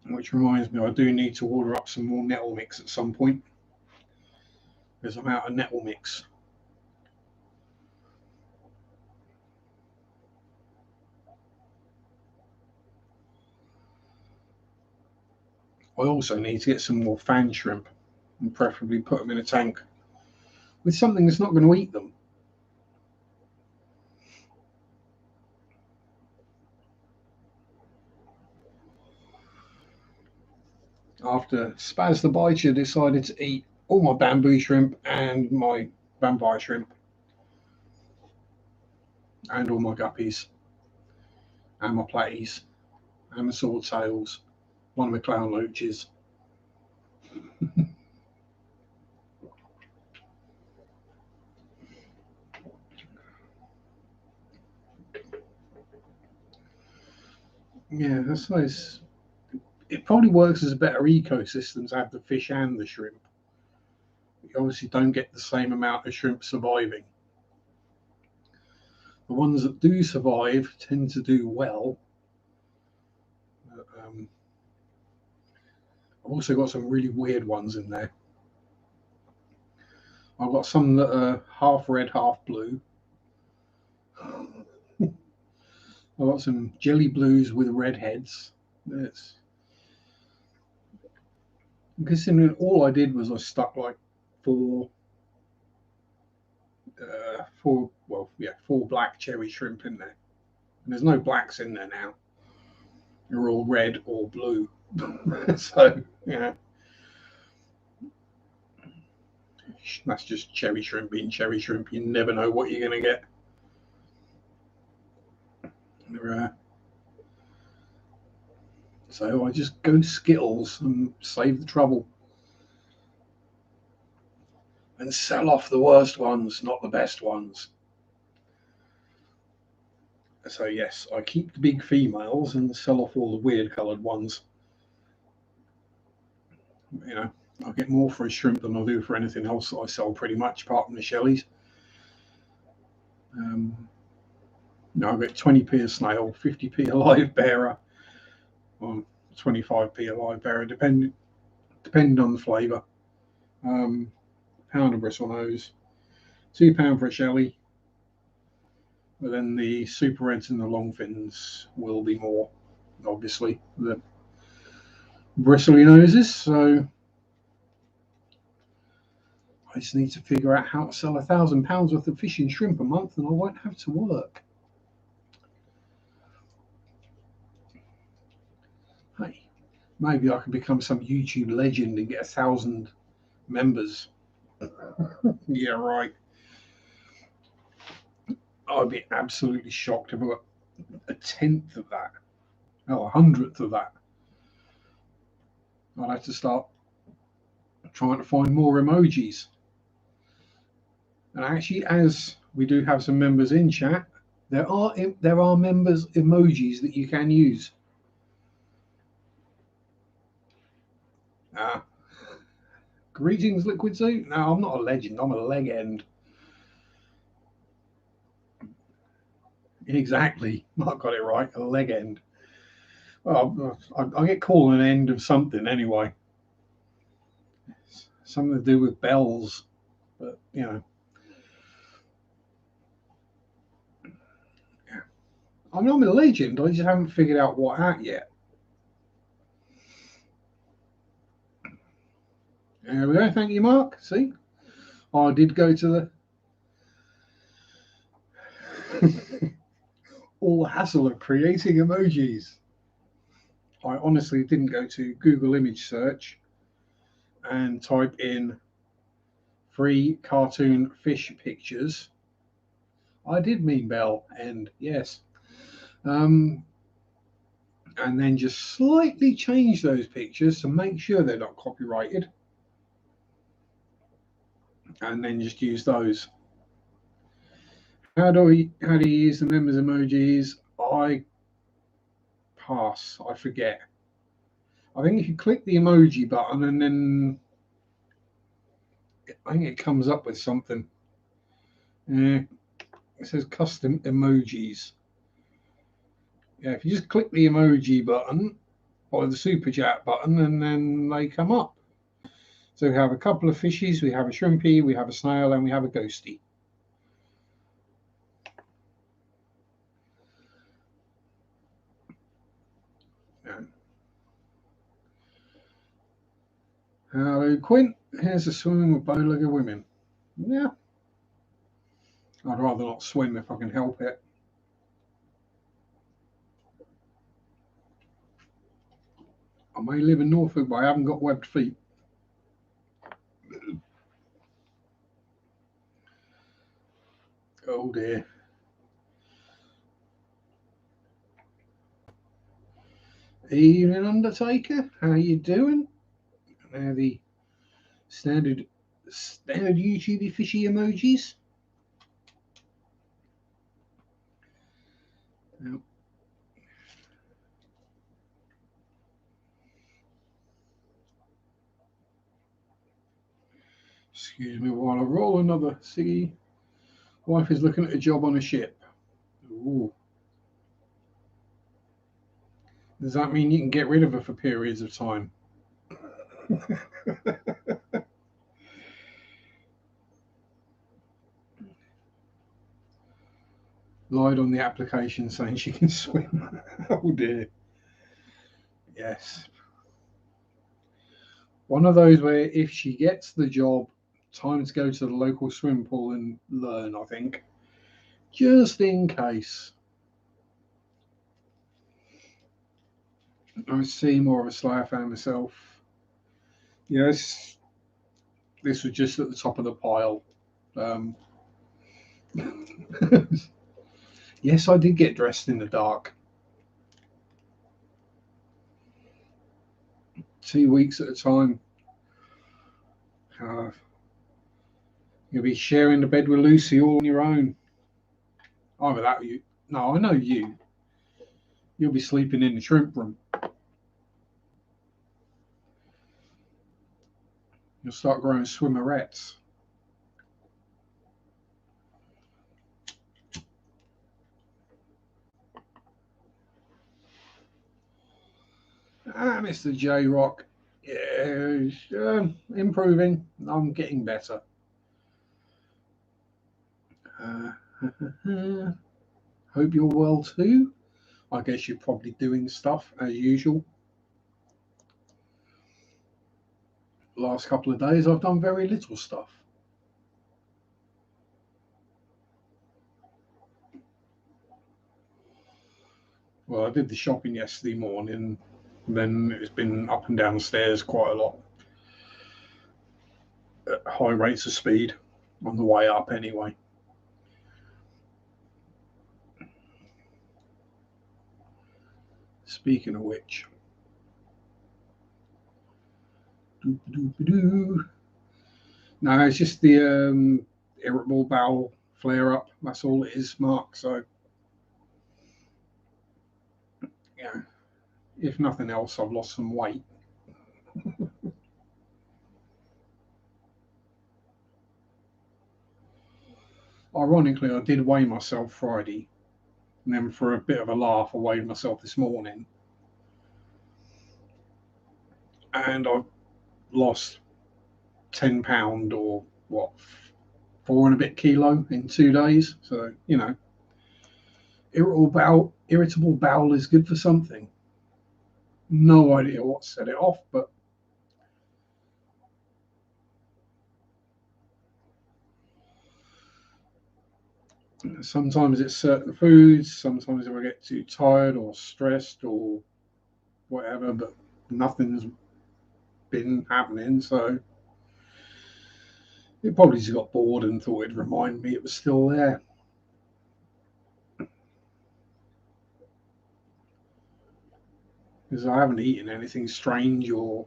Speaker 2: Which reminds me, I do need to order up some more nettle mix at some point, because I'm out of nettle mix. I also need to get some more fan shrimp, and preferably put them in a tank with something that's not going to eat them. After Spaz the Biter decided to eat all my bamboo shrimp and my vampire shrimp and all my guppies and my platies and my swordtails, one of my clown loaches. Yeah, I suppose it probably works as a better ecosystem to have the fish and the shrimp. You obviously don't get the same amount of shrimp surviving. The ones that do survive tend to do well. I've also got some really weird ones in there. I've got some that are half red, half blue. I've got some jelly blues with red heads. Considering all I did was I stuck like four black cherry shrimp in there. And there's no blacks in there now. They're all red or blue. So, yeah. That's just cherry shrimp being cherry shrimp. You never know what you're going to get. So I just go Skittles and save the trouble. And sell off the worst ones, not the best ones. So yes, I keep the big females and sell off all the weird coloured ones. You know, I'll get more for a shrimp than I'll do for anything else that I sell pretty much, apart from the shellies. I'll get 20p a snail, 50p a live bearer, or 25p a live bearer, depending on the flavour. Pound of bristlenose, £2 for a shelly. But then the super reds and the long fins will be more, obviously, the bristly noses. So I just need to figure out how to sell £1,000 worth of fish and shrimp a month, and I won't have to work. Hey, maybe I could become some YouTube legend and get 1,000 members. Yeah, right. I'd be absolutely shocked if I got a tenth of that. Oh, 100th of that. I'll have to start trying to find more emojis. And actually, as we do have some members in chat, there are members emojis that you can use. Greetings, Liquid Zoo. No, I'm not a legend. I'm a leg end. Exactly. Mark got it right. A leg end. Well, I get called an end of something anyway. Something to do with bells, but you know. I mean, I'm a legend. I just haven't figured out what at yet. There we go. Thank you, Mark. See, I did go to the all the hassle of creating emojis. I honestly didn't go to Google image search and type in free cartoon fish pictures. I did mean bell end, yes. And then just slightly change those pictures to make sure they're not copyrighted. And then just use those. How do you use the members emojis? I pass. I forget. I think if you click the emoji button and then I think it comes up with something. It says custom emojis. Yeah, if you just click the emoji button or the super chat button, and then they come up. So we have a couple of fishies, we have a shrimpy, we have a snail, and we have a ghosty. Yeah. Hello, Quint. Here's a swimming with bow-legged women. Yeah. I'd rather not swim if I can help it. I may live in Norfolk, but I haven't got webbed feet. Oh dear. Evening, Undertaker. How you doing? Now the standard YouTube fishy emojis. Now, excuse me while I roll another ciggy. Wife is looking at a job on a ship. Ooh. Does that mean you can get rid of her for periods of time? Lied on the application saying she can swim. Oh dear. Yes. One of those where if she gets the job, time to go to the local swimming pool and learn, I think. Just in case. I see more of a Slayer fan myself. Yes. This was just at the top of the pile. Yes, I did get dressed in the dark. 2 weeks at a time. You'll be sharing the bed with Lucy all on your own. Either that or you. No, I know you. You'll be sleeping in the shrimp room. You'll start growing swimmerettes. Mr. J Rock. Yeah, improving. I'm getting better. Hope you're well too. I guess you're probably doing stuff as usual. Last couple of days I've done very little stuff. Well, I did the shopping yesterday morning, then it's been up and down the stairs quite a lot at high rates of speed on the way up anyway. Speaking of which, No, it's just the irritable bowel flare up. That's all it is, Mark. So, yeah, if nothing else, I've lost some weight. Ironically, I did weigh myself Friday, and then for a bit of a laugh, I weighed myself this morning, and I've lost £10 or what, 4 and a bit kilo in 2 days. So, irritable bowel is good for something. No idea what set it off, but sometimes it's certain foods, sometimes if I get too tired or stressed or whatever, but nothing's been happening, so it probably just got bored and thought it'd remind me it was still there. Because I haven't eaten anything strange or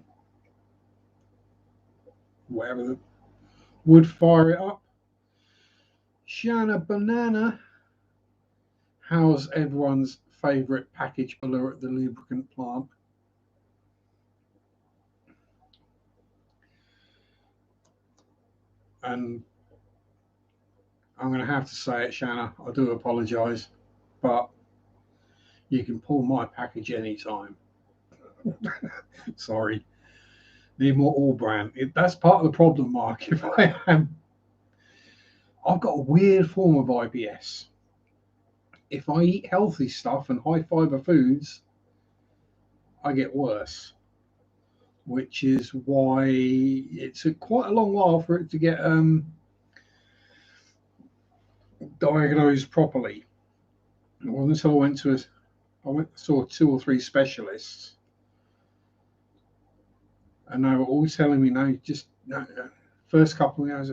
Speaker 2: whatever that would fire it up. Shanna Banana, how's everyone's favourite package puller at the lubricant plant? And I'm going to have to say it, Shanna, I do apologise, but you can pull my package anytime. Sorry. Need more all brand. That's part of the problem, Mark. If I've got a weird form of IBS. If I eat healthy stuff and high fiber foods, I get worse, which is why it's quite a long while for it to get diagnosed properly. Well, until I went to saw 2 or 3 specialists, and they were all telling me, no, just first couple of hours,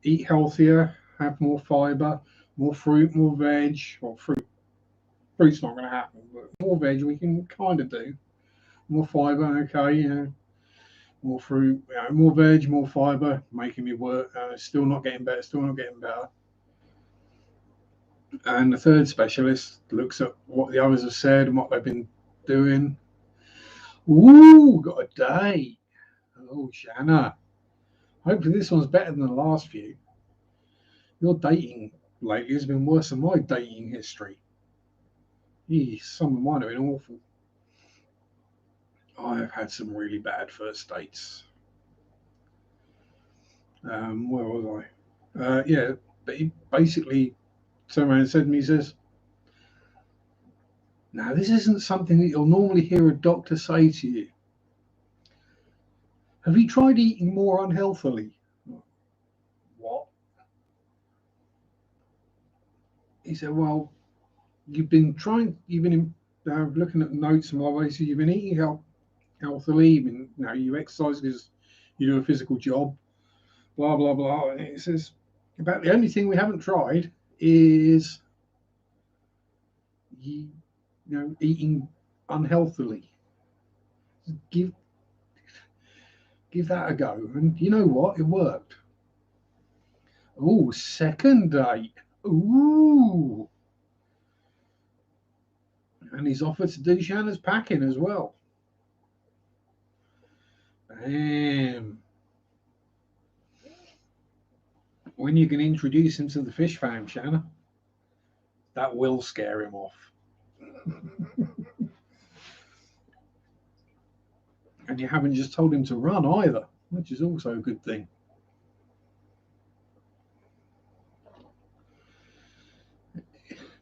Speaker 2: eat healthier, have more fiber, more fruit, more veg. Well, fruit's not going to happen, but more veg we can kind of do. More fiber, okay, more fruit, more veg, more fiber, making me work. Still not getting better, And the third specialist looks at what the others have said and what they've been doing. Ooh, got a date. Oh, Shanna. Hopefully this one's better than the last few. Your dating lately has been worse than my dating history. Some of mine have been awful. I've had some really bad first dates. Where was I? Yeah, but he basically turned around and said to me, he says, now this isn't something that you'll normally hear a doctor say to you. Have you tried eating more unhealthily? What? He said, well, you've been looking at notes and ways, you've been eating healthily, you exercise because you do a physical job, blah, blah, blah. And it says, about the only thing we haven't tried is eating unhealthily. Give that a go. And you know what? It worked. Oh, second date. Ooh. And he's offered to do Shanna's packing as well. Bam. When you can introduce him to the fish farm, Shanna, that will scare him off. And you haven't just told him to run either, which is also a good thing.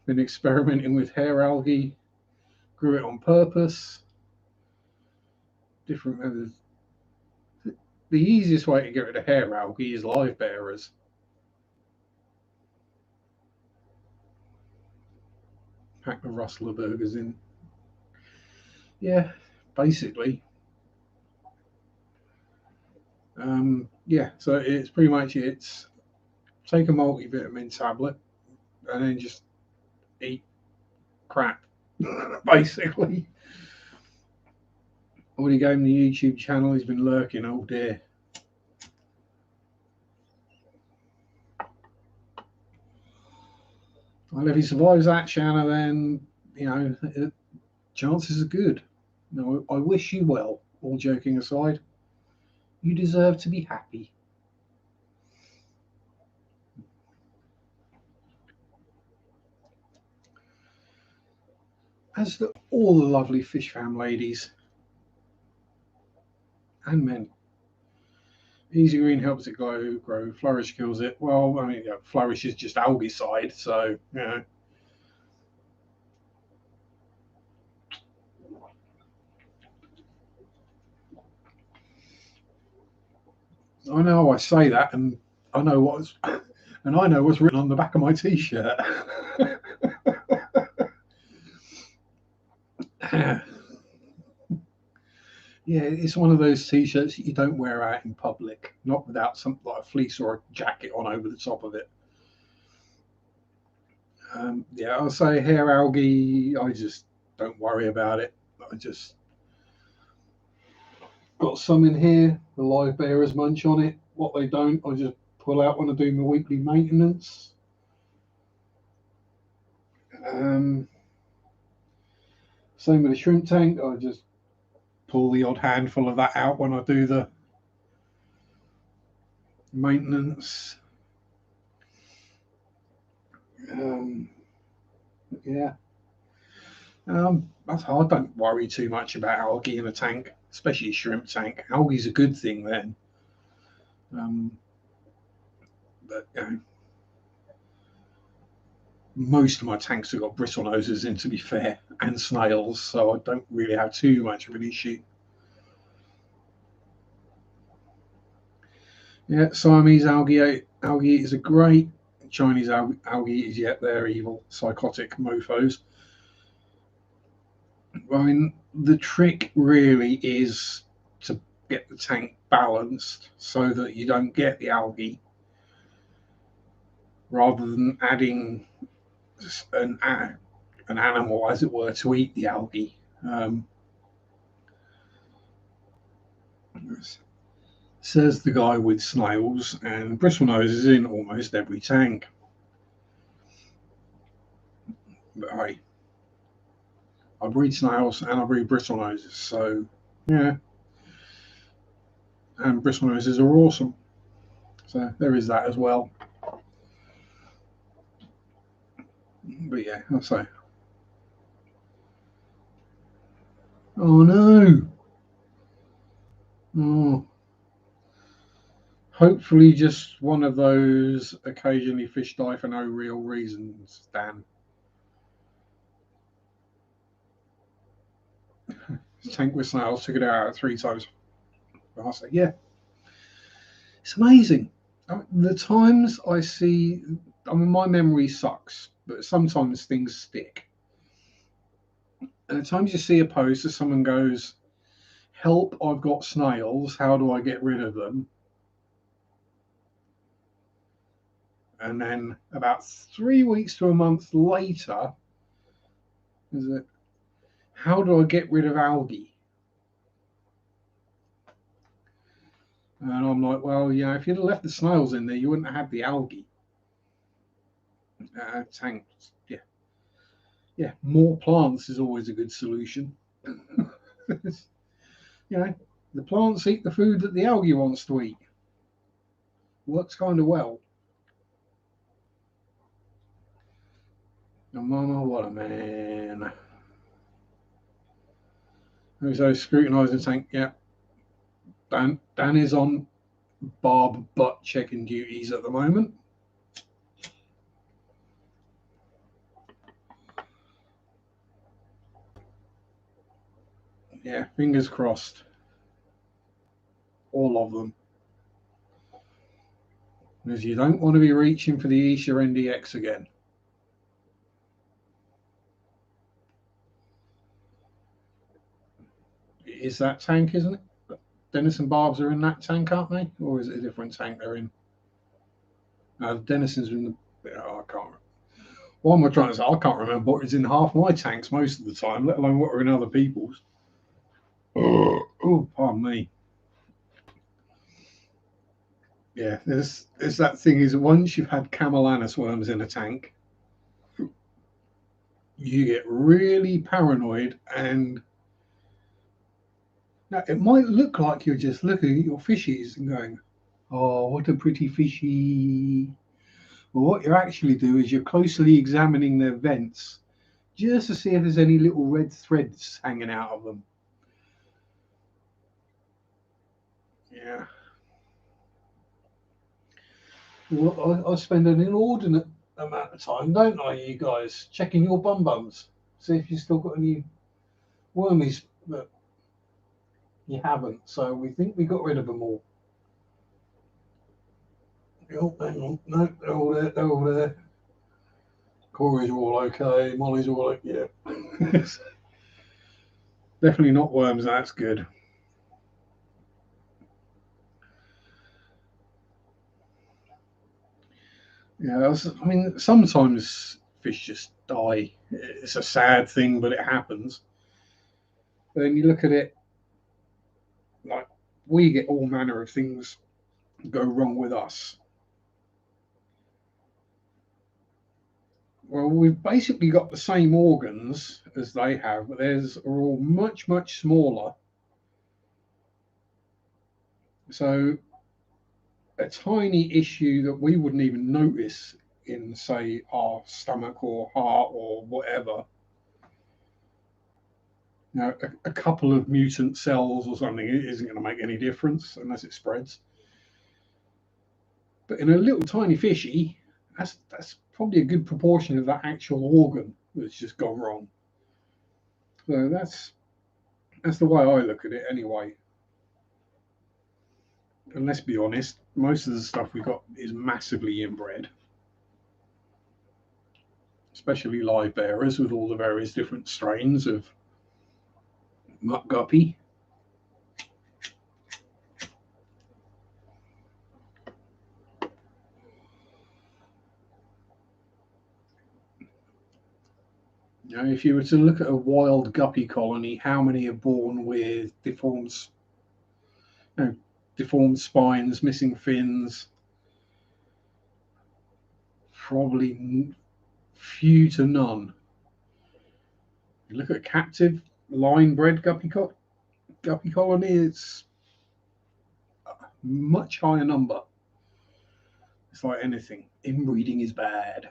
Speaker 2: Been experimenting with hair algae, grew it on purpose. Different methods. The easiest way to get rid of hair algae is live bearers. Pack the rustler burgers in. Yeah, basically. So it's pretty much it's take a multivitamin tablet and then just eat crap, basically. Already gave him the YouTube channel. He's been lurking. Oh dear. Well, if he survives that, Shanna, then chances are good. No, I wish you well. All joking aside, you deserve to be happy. As do all the lovely fish fam ladies and men. Easy green helps it grow. Flourish kills it. Well, I mean, flourish is just algae side, so I know I say that, and I know what's written on the back of my t-shirt. Yeah, it's one of those t-shirts that you don't wear out in public, not without something like a fleece or a jacket on over the top of it. Yeah, I'll say hair algae. I just don't worry about it. I just got some in here. The live bearers munch on it. What they don't, I just pull out when I do my weekly maintenance. Same with the shrimp tank. I just pull the odd handful of that out when I do the maintenance. Yeah. That's hard. I don't worry too much about algae in a tank, especially a shrimp tank. Algae's a good thing then. But most of my tanks have got bristle noses in, to be fair, and snails, so I don't really have too much of an issue. Yeah, Siamese algae eaters are great. Chinese algae eaters, yet they're evil, psychotic mofos. I mean, the trick really is to get the tank balanced so that you don't get the algae, rather than adding an animal, as it were, to eat the algae. Says the guy with snails, and bristlenose is in almost every tank. But hey, I breed snails and I breed bristlenoses, so yeah. And bristlenoses are awesome. So there is that as well. But yeah, I'll say. Oh no. Oh. Hopefully just one of those occasionally fish die for no real reasons, Dan. Tank with snails, took it out 3 times. I say, yeah. It's amazing. The times I see, I mean, my memory sucks, but sometimes things stick. And the times you see a post that someone goes, help, I've got snails, how do I get rid of them? And then about 3 weeks to a month later, is it, how do I get rid of algae? And I'm like, well, if you'd have left the snails in there, you wouldn't have had the algae. Tanks, yeah. More plants is always a good solution. The plants eat the food that the algae wants to eat. Works kind of well. Oh, mama, what a man. So scrutinising tank, yeah. Dan is on Barb butt checking duties at the moment. Yeah, fingers crossed. All of them. Because you don't want to be reaching for the Isha NDX again. It is that tank, isn't it? Dennis and Barb's are in that tank, aren't they? Or is it a different tank they're in? No, Dennison's in the... Oh, I can't remember. What am I trying to say? I can't remember what is in half my tanks most of the time, let alone what are in other people's. Oh, pardon me. Yeah, there's that thing is once you've had Camellanus worms in a tank, you get really paranoid, and now it might look like you're just looking at your fishies and going, "Oh, what a pretty fishy." But what you actually do is you're closely examining their vents just to see if there's any little red threads hanging out of them. Yeah. Well, I spend an inordinate amount of time, don't I, you guys, checking your bums, see if you've still got any wormies, but you haven't. So we think we got rid of them all. Oh, hang on. No, they're all there. They're all there. Corey's all okay. Molly's all okay. Yeah. Definitely not worms. That's good. Yeah, I mean, sometimes fish just die. It's a sad thing, but it happens. But then you look at it like we get all manner of things go wrong with us. Well, we've basically got the same organs as they have, but theirs are all much, much smaller. So a tiny issue that we wouldn't even notice in, say, our stomach or heart or whatever. Now, a couple of mutant cells or something isn't going to make any difference unless it spreads. But in a little tiny fishy, that's probably a good proportion of that actual organ that's just gone wrong. So that's the way I look at it anyway. And let's be honest, most of the stuff we got is massively inbred, especially live bearers with all the various different strains of muck guppy. Now, if you were to look at a wild guppy colony, how many are born with deformed spines, missing fins? Probably few to none. You look at a captive line-bred guppy colony, it's a much higher number. It's like anything. Inbreeding is bad.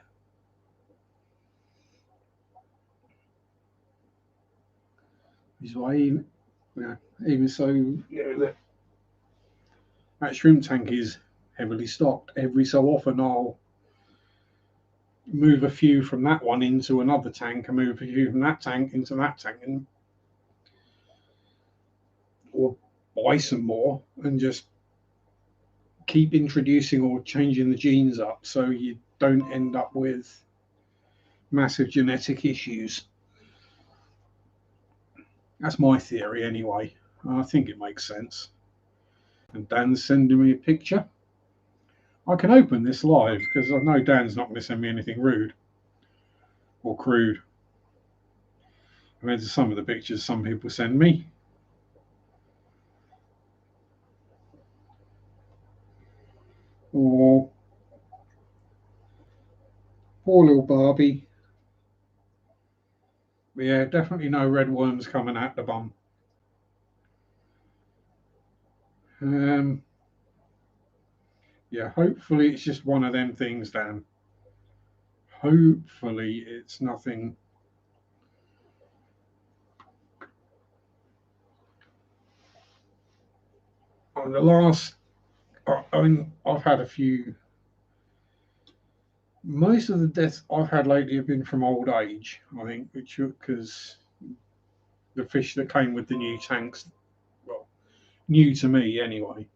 Speaker 2: Is why even so, that shrimp tank is heavily stocked. Every so often, I'll move a few from that one into another tank, and move a few from that tank into that tank, or buy some more and just keep introducing or changing the genes up so you don't end up with massive genetic issues. That's my theory anyway. I think it makes sense. And Dan's sending me a picture. I can open this live because I know Dan's not going to send me anything rude or crude. I mean, some of the pictures some people send me. Or poor little Barbie. But yeah, definitely no red worms coming out the bum. Yeah, hopefully it's just one of them things, Dan. Hopefully it's nothing. On the last, I mean, I've had a few. Most of the deaths I've had lately have been from old age, I think, which because the fish that came with the new tanks, well, new to me anyway,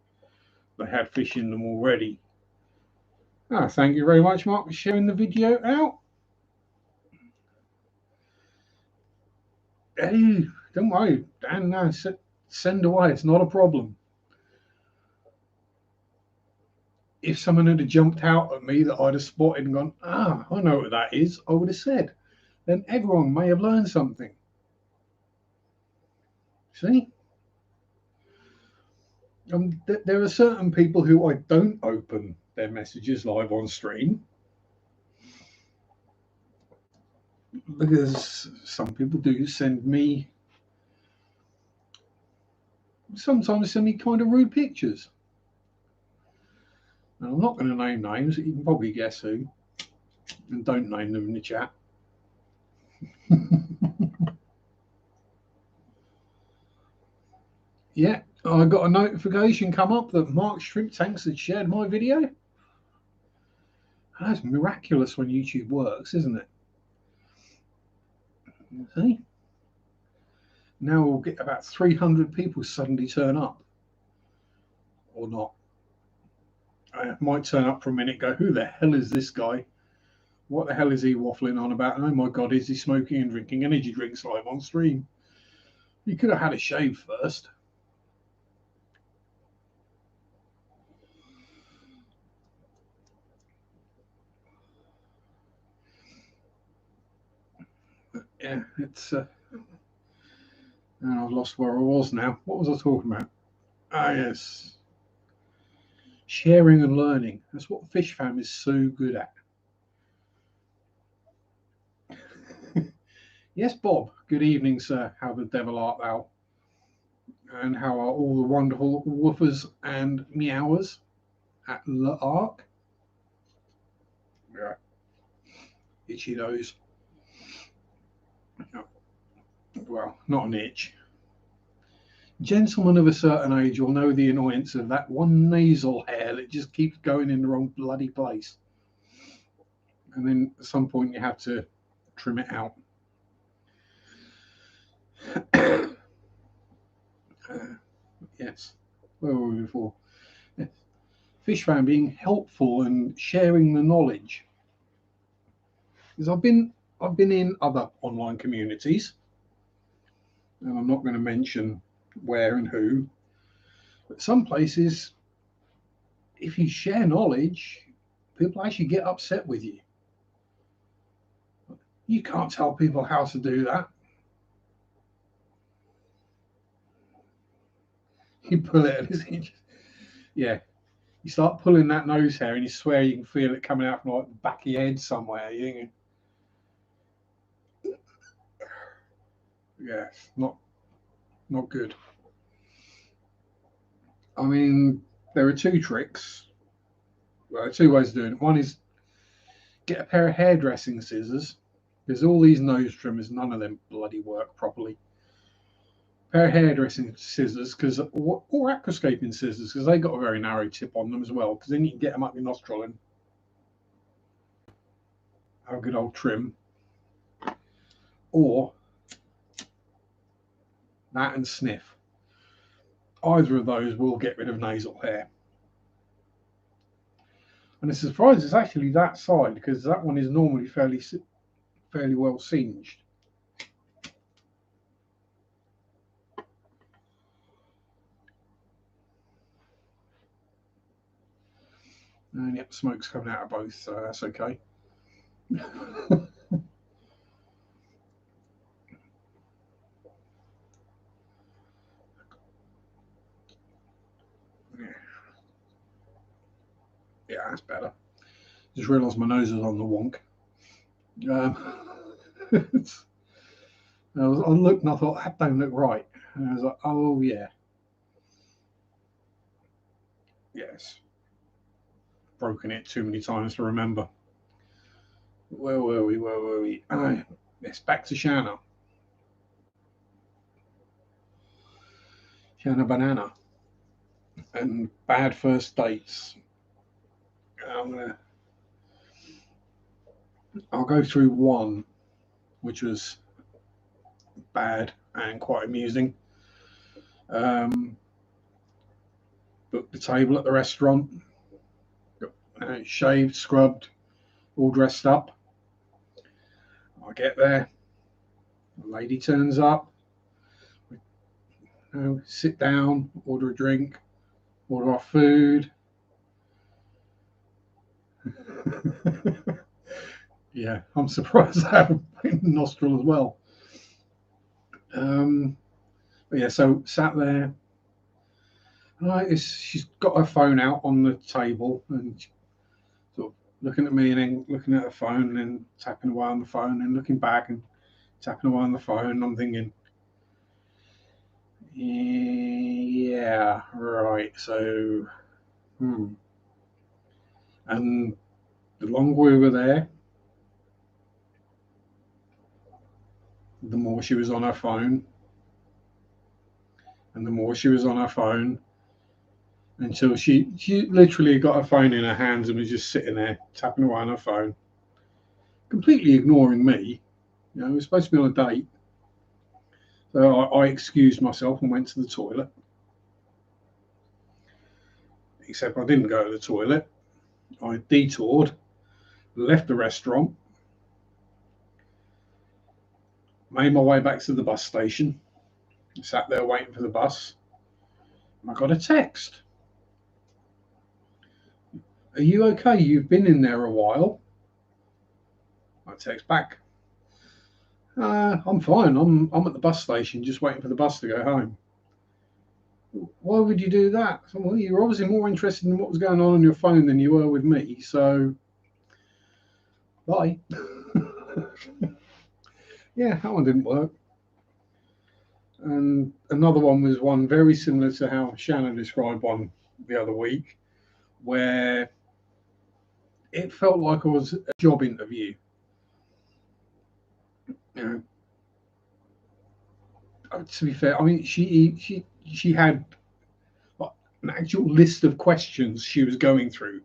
Speaker 2: they had fish in them already. Thank you very much, Mark, for sharing the video out. Hey, don't worry, Dan, no, send away, it's not a problem. If someone had jumped out at me that I'd have spotted and gone, I know what that is, I would have said. Then everyone may have learned something. See? There are certain people who I don't open their messages live on stream because some people do sometimes send me kind of rude pictures. And I'm not going to name names, you can probably guess who, and don't name them in the chat. Yeah, I got a notification come up that Mark Shrimp Tanks had shared my video. That's miraculous when YouTube works, isn't it? See? Now we'll get about 300 people suddenly turn up. Or not. I might turn up for a minute, go, who the hell is this guy? What the hell is he waffling on about? And oh my God, is he smoking and drinking energy drinks live on stream? You could have had a shave first. Yeah, it's and I've lost where I was now. What was I talking about? Ah, yes, sharing and learning. That's what Fish Fam is so good at. Yes, Bob. Good evening, sir. How the devil art thou? And how are all the wonderful woofers and meowers at the Ark? Yeah, itchy nose. Well, not an itch. Gentlemen of a certain age will know the annoyance of that one nasal hair that just keeps going in the wrong bloody place. And then at some point you have to trim it out. Yes. Where were we before? Yes. Fish Fam being helpful and sharing the knowledge. Because I've been in other online communities, and I'm not going to mention where and who, but some places, if you share knowledge, people actually get upset with you. You can't tell people how to do that. You pull it, and yeah, you start pulling that nose hair, and you swear you can feel it coming out from like the back of your head somewhere. Yeah, not good. I mean, there are two tricks. Well, two ways of doing it. One is get a pair of hairdressing scissors, because all these nose trimmers, none of them bloody work properly. Pair of hairdressing scissors, or aquascaping scissors, because they got a very narrow tip on them as well, because then you can get them up your nostril and have a good old trim. Or that and sniff. Either of those will get rid of nasal hair. And it's surprised it's actually that side, because that one is normally fairly well singed. And yep, smoke's coming out of both, so that's okay. Yeah, that's better. Just realised my nose was on the wonk. I looked and I thought, that don't look right. And I was like, oh, yeah. Yes. Broken it too many times to remember. Where were we? Yes, back to Shanna. Shanna Banana. And bad first dates. I'll go through one, which was bad and quite amusing. Booked the table at the restaurant, shaved, scrubbed, all dressed up. I get there, the lady turns up, sit down, order a drink, order our food. Yeah, I'm surprised I haven't been nostril as well. But yeah, so sat there, She's got her phone out on the table and sort of looking at me and then looking at her phone and then tapping away on the phone and looking back and tapping away on the phone. I'm thinking, yeah, right. So, and the longer we were there, the more she was on her phone, and the more she was on her phone until she literally got her phone in her hands and was just sitting there tapping away on her phone, completely ignoring me. You know, we were supposed to be on a date. So I excused myself and went to the toilet. Except I didn't go to the toilet. I detoured, left the restaurant, made my way back to the bus station, sat there waiting for the bus, and I got a text. Are you okay? You've been in there a while. I text back. I'm fine. I'm at the bus station, just waiting for the bus to go home. Why would you do that? Well, you're obviously more interested in what was going on your phone than you were with me. So, bye. Yeah, that one didn't work. And another one was one very similar to how Shannon described one the other week, where it felt like it was a job interview. You know, to be fair, I mean, she had like, an actual list of questions she was going through.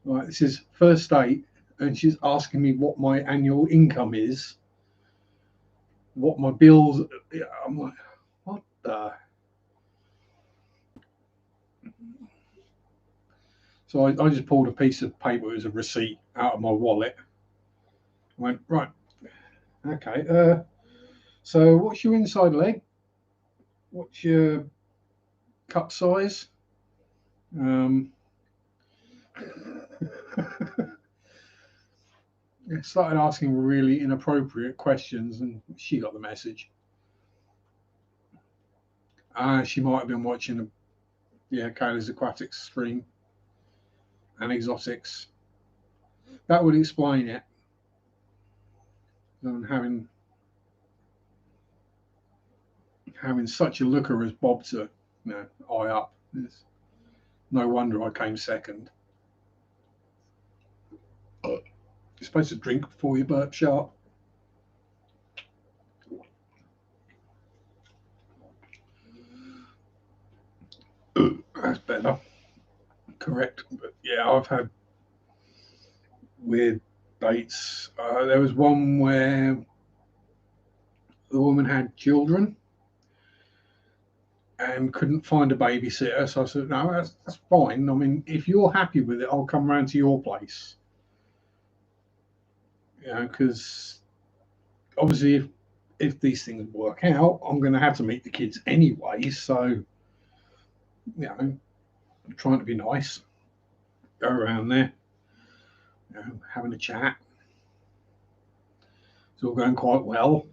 Speaker 2: Right, this is first date, and she's asking me what my annual income is, what my bills. I'm like, what the? So I just pulled a piece of paper as a receipt out of my wallet. I went, right, okay. So what's your inside leg? What's your cup size? Started asking really inappropriate questions, and she got the message. She might have been watching Kayla's Aquatics stream and exotics. That would explain it. And having such a looker as Bob to eye up. It's no wonder I came second. You're supposed to drink before you burp, Sharpe. That's better. Correct. But yeah, I've had weird dates. There was one where the woman had children and couldn't find a babysitter. So I said, no, that's fine. I mean, if you're happy with it, I'll come round to your place. You know, because obviously if these things work out, I'm going to have to meet the kids anyway. So, you know, I'm trying to be nice. Go around there, having a chat. It's all going quite well.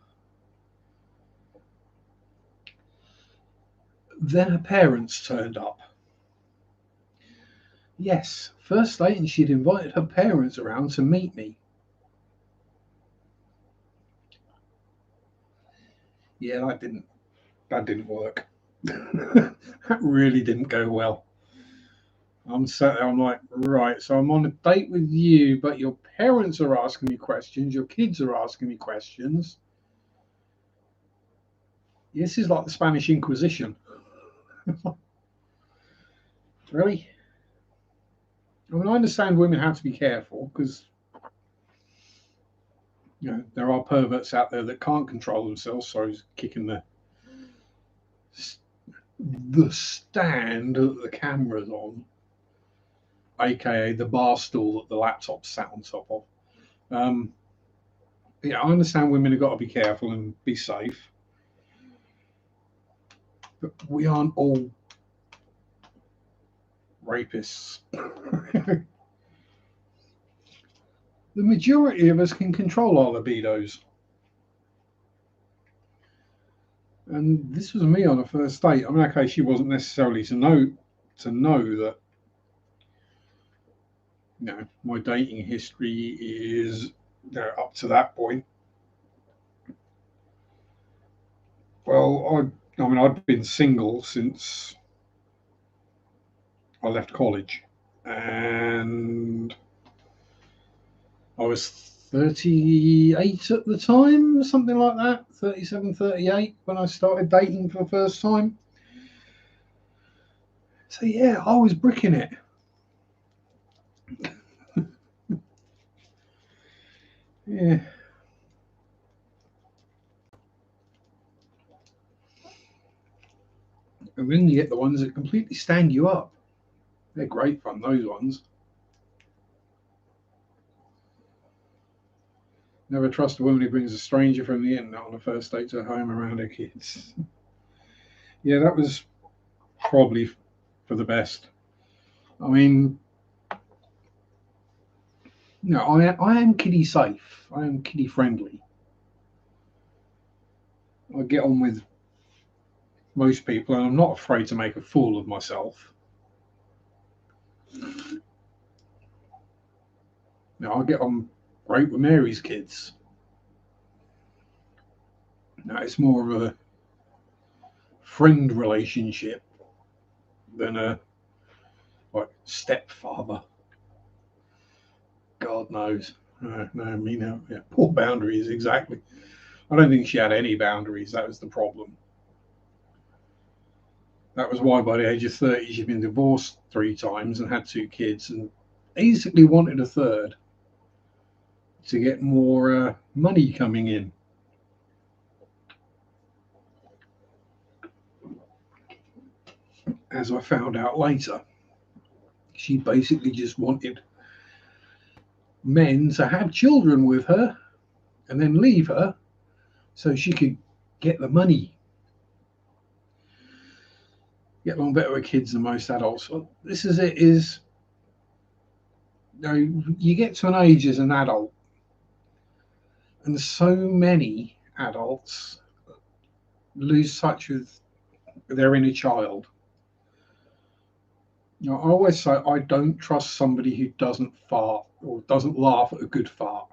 Speaker 2: Then her parents turned up. Yes, first date, and she'd invited her parents around to meet me. Yeah, that didn't work. That really didn't go well. I'm sat there, I'm like, right, so I'm on a date with you, but your parents are asking me questions, your kids are asking me questions. This is like the Spanish Inquisition. Really? I mean, I understand women have to be careful because there are perverts out there that can't control themselves. Sorry, kicking the stand that the camera's on, aka the bar stool that the laptop sat on top of. I understand women have got to be careful and be safe, but we aren't all rapists. The majority of us can control our libidos. And this was me on a first date. I mean, okay, she wasn't necessarily to know that, you know, my dating history is, you know, up to that point. Well, I mean, I'd been single since I left college, and I was 38 at the time, something like that, 37, 38, when I started dating for the first time. So yeah, I was bricking it. Yeah. And then you get the ones that completely stand you up. They're great fun, those ones. Never trust a woman who brings a stranger from the internet on a first date to her home around her kids. Yeah, that was probably for the best. I mean, no, I am kiddie safe. I am kiddie friendly. I get on with most people, and I'm not afraid to make a fool of myself. Now, I get on great with Mary's kids. Now, it's more of a friend relationship than a like stepfather. God knows. No, I mean, yeah, poor boundaries, exactly. I don't think she had any boundaries. That was the problem. That was why by the age of 30, she'd been divorced 3 times and had 2 kids and basically wanted a third to get more money coming in. As I found out later, she basically just wanted men to have children with her and then leave her so she could get the money. Get along better with kids than most adults. Well, this is it. Is you know, you get to an age as an adult, and so many adults lose touch with their inner child. You know, I always say I don't trust somebody who doesn't fart or doesn't laugh at a good fart.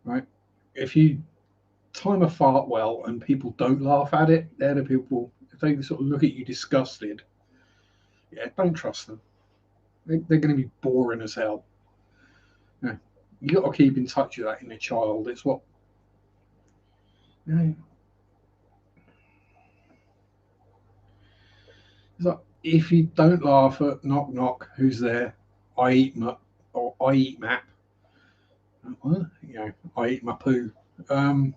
Speaker 2: Right? If you time a fart well and people don't laugh at it, they're the people. If they sort of look at you disgusted, yeah, don't trust them. They're going to be boring as hell. Yeah, you got to keep in touch with that inner child. It's what. You know, it's like if you don't laugh at knock knock, who's there? I eat my or I eat map. You know, I eat my poo. Um,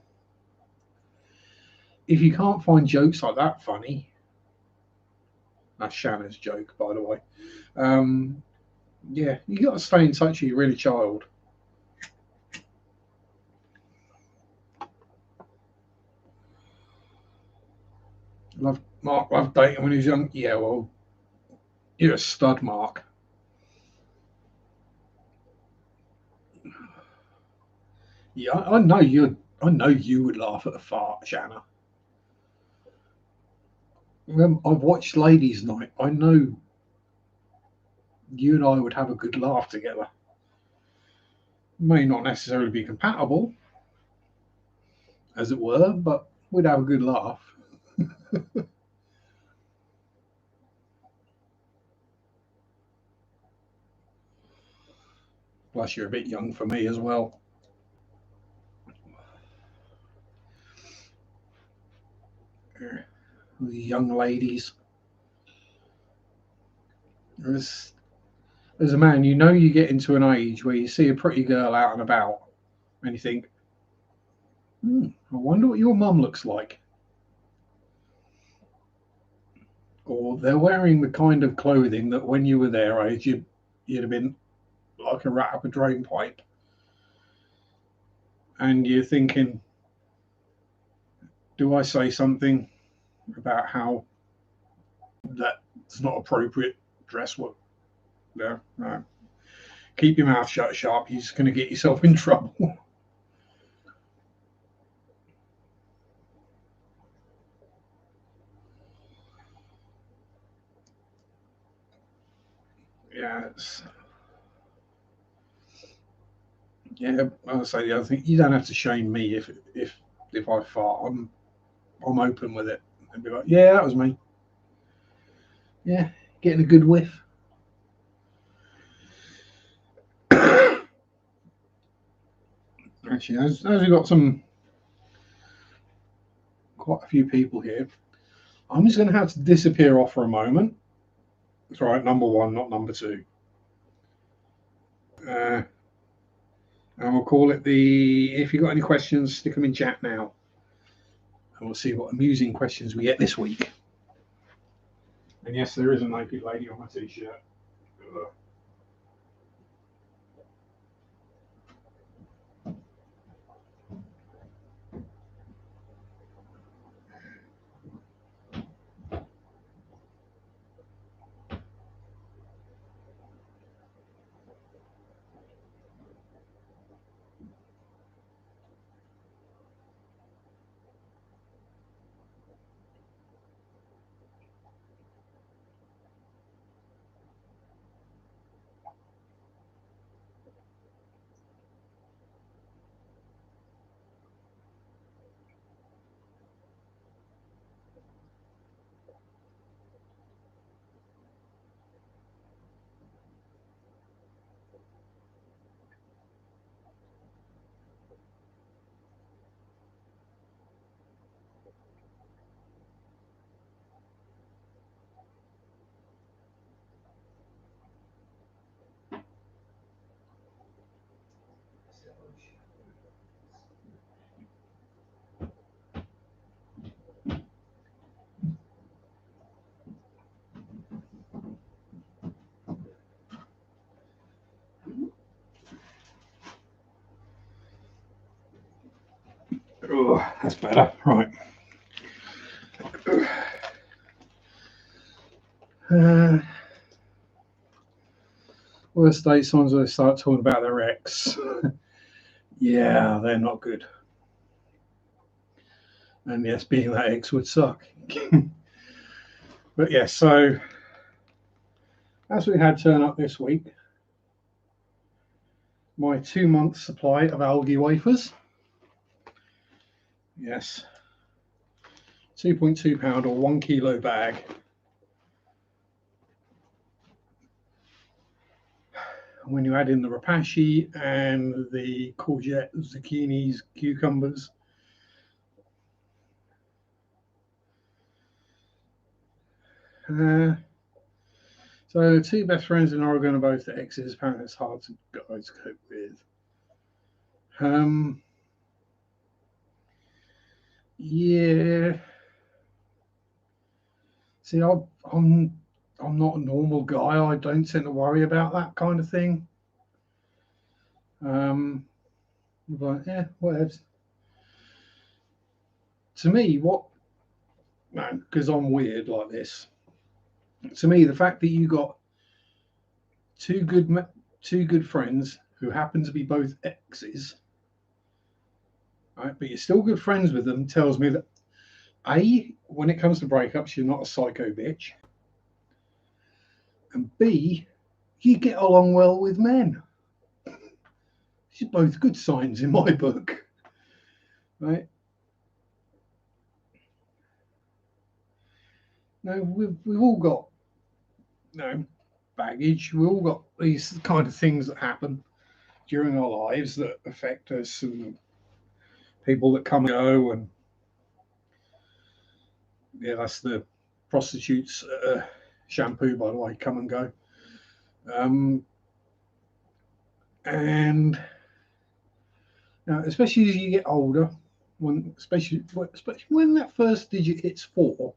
Speaker 2: if you can't find jokes like that funny, that's Shanna's joke, by the way. Um, yeah, you got to stay in touch with your inner child. Love Mark, loved dating when he was young. Yeah, well, you're a stud, Mark. Yeah, I know you. I know you would laugh at a fart, Shanna. I've watched Ladies' Night. I know you and I would have a good laugh together. May not necessarily be compatible, as it were, but we'd have a good laugh. Plus, you're a bit young for me as well. The young ladies. As a man, you know you get into an age where you see a pretty girl out and about, and you think, I wonder what your mum looks like. Or they're wearing the kind of clothing that when you were their age, you'd have been like a rat up a drain pipe. And you're thinking, do I say something about how that's not appropriate dress? What? No, no. Keep your mouth shut, Sharpe. You're just going to get yourself in trouble. yeah, I'll say the other thing. You don't have to shame me if I fart. I'm open with it and be like, yeah, that was me. Yeah, getting a good whiff. Actually, as we've got quite a few people here, I'm just going to have to disappear off for a moment. That's right, number one, not number two. And we'll call it the. If you've got any questions, stick them in chat now, and we'll see what amusing questions we get this week. And yes, there is a naked lady on my t-shirt. Oh, that's better. Right. Worst date songs where they start talking about their ex. Yeah, they're not good. And yes, being that ex would suck. But yes, so as we had turn up this week, my 2 month supply of algae wafers. Yes, 2.2 pound or 1 kilo bag. When you add in the rapashi and the courgette, zucchinis, cucumbers, so two best friends in Oregon are both the exes. Apparently, it's hard to guys cope with. Yeah. See, I'm not a normal guy. I don't tend to worry about that kind of thing. But yeah, whatever. To me, because I'm weird like this. To me, the fact that you got two good friends who happen to be both exes, right? But you're still good friends with them tells me that A, when it comes to breakups, you're not a psycho bitch, and B, you get along well with men. These are both good signs in my book, right? Now we've all got baggage. We've all got these kind of things that happen during our lives that affect us, and people that come and go, and yeah, that's the prostitutes shampoo, by the way, come and go. And especially as you get older, especially when that first digit hits 4,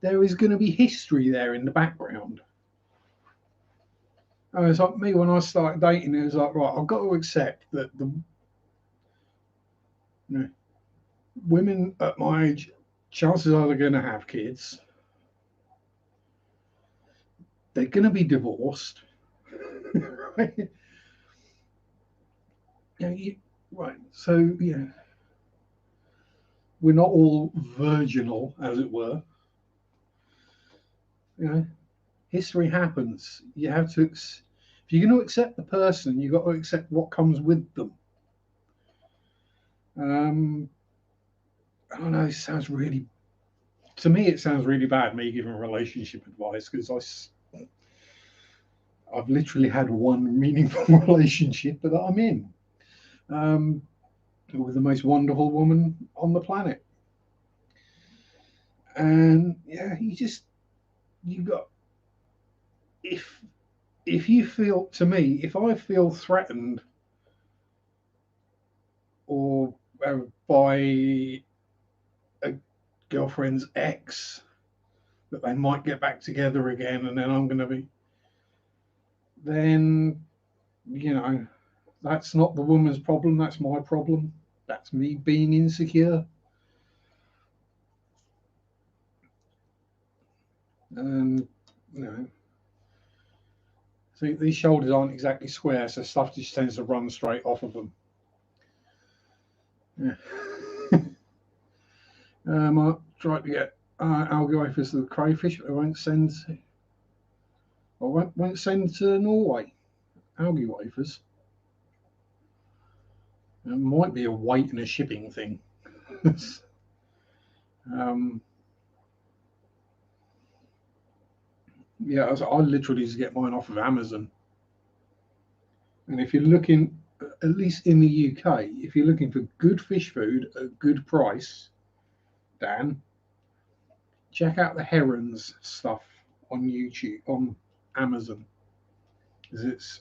Speaker 2: there is going to be history there in the background. And it's like me when I started dating. It was like, right, I've got to accept that the women at my age, chances are they're going to have kids. They're going to be divorced. Right? Right. So, we're not all virginal, as it were. history happens. You have to, if you're going to accept the person, you've got to accept what comes with them. I don't know, it sounds really, to me, it sounds really bad, me giving relationship advice, because I've literally had one meaningful relationship that I'm in, with the most wonderful woman on the planet. And yeah, you got, if you feel, to me, if I feel threatened or by a girlfriend's ex, that they might get back together again, and then I'm going to be, then, you know, that's not the woman's problem, that's my problem. That's me being insecure. And, you know, so these shoulders aren't exactly square, so stuff just tends to run straight off of them. Yeah. I tried to get algae wafers to the crayfish, but they won't send to Norway. Algae wafers. It might be a weight and a shipping thing. Yeah, I literally just get mine off of Amazon. And if you're looking, at least in the UK, if you're looking for good fish food at a good price, Dan, check out the herons stuff on YouTube, on Amazon. Because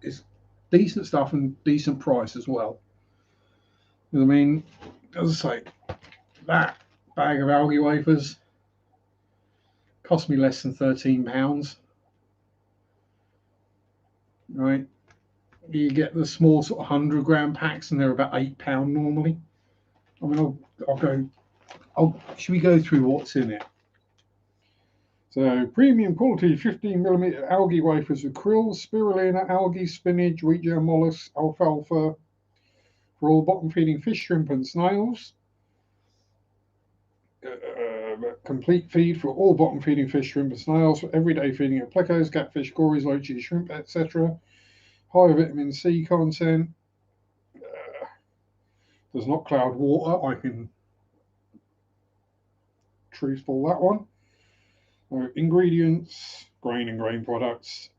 Speaker 2: it's decent stuff and decent price as well. I mean, as I say, that bag of algae wafers cost me less than £13. Right? You get the small sort of 100-gram packs, and they're about £8 normally. I mean, should we go through what's in it? So, premium quality 15mm algae wafers with krill, spirulina, algae, spinach, wheat germ, mollusks, alfalfa for all bottom feeding fish, shrimp, and snails. Complete feed for all bottom feeding fish, shrimp, and snails for everyday feeding of plecos, catfish, gories, loaches, shrimp, etc. High vitamin C content. Does not cloud water. I can truthful that one. Ingredients: grain and grain products.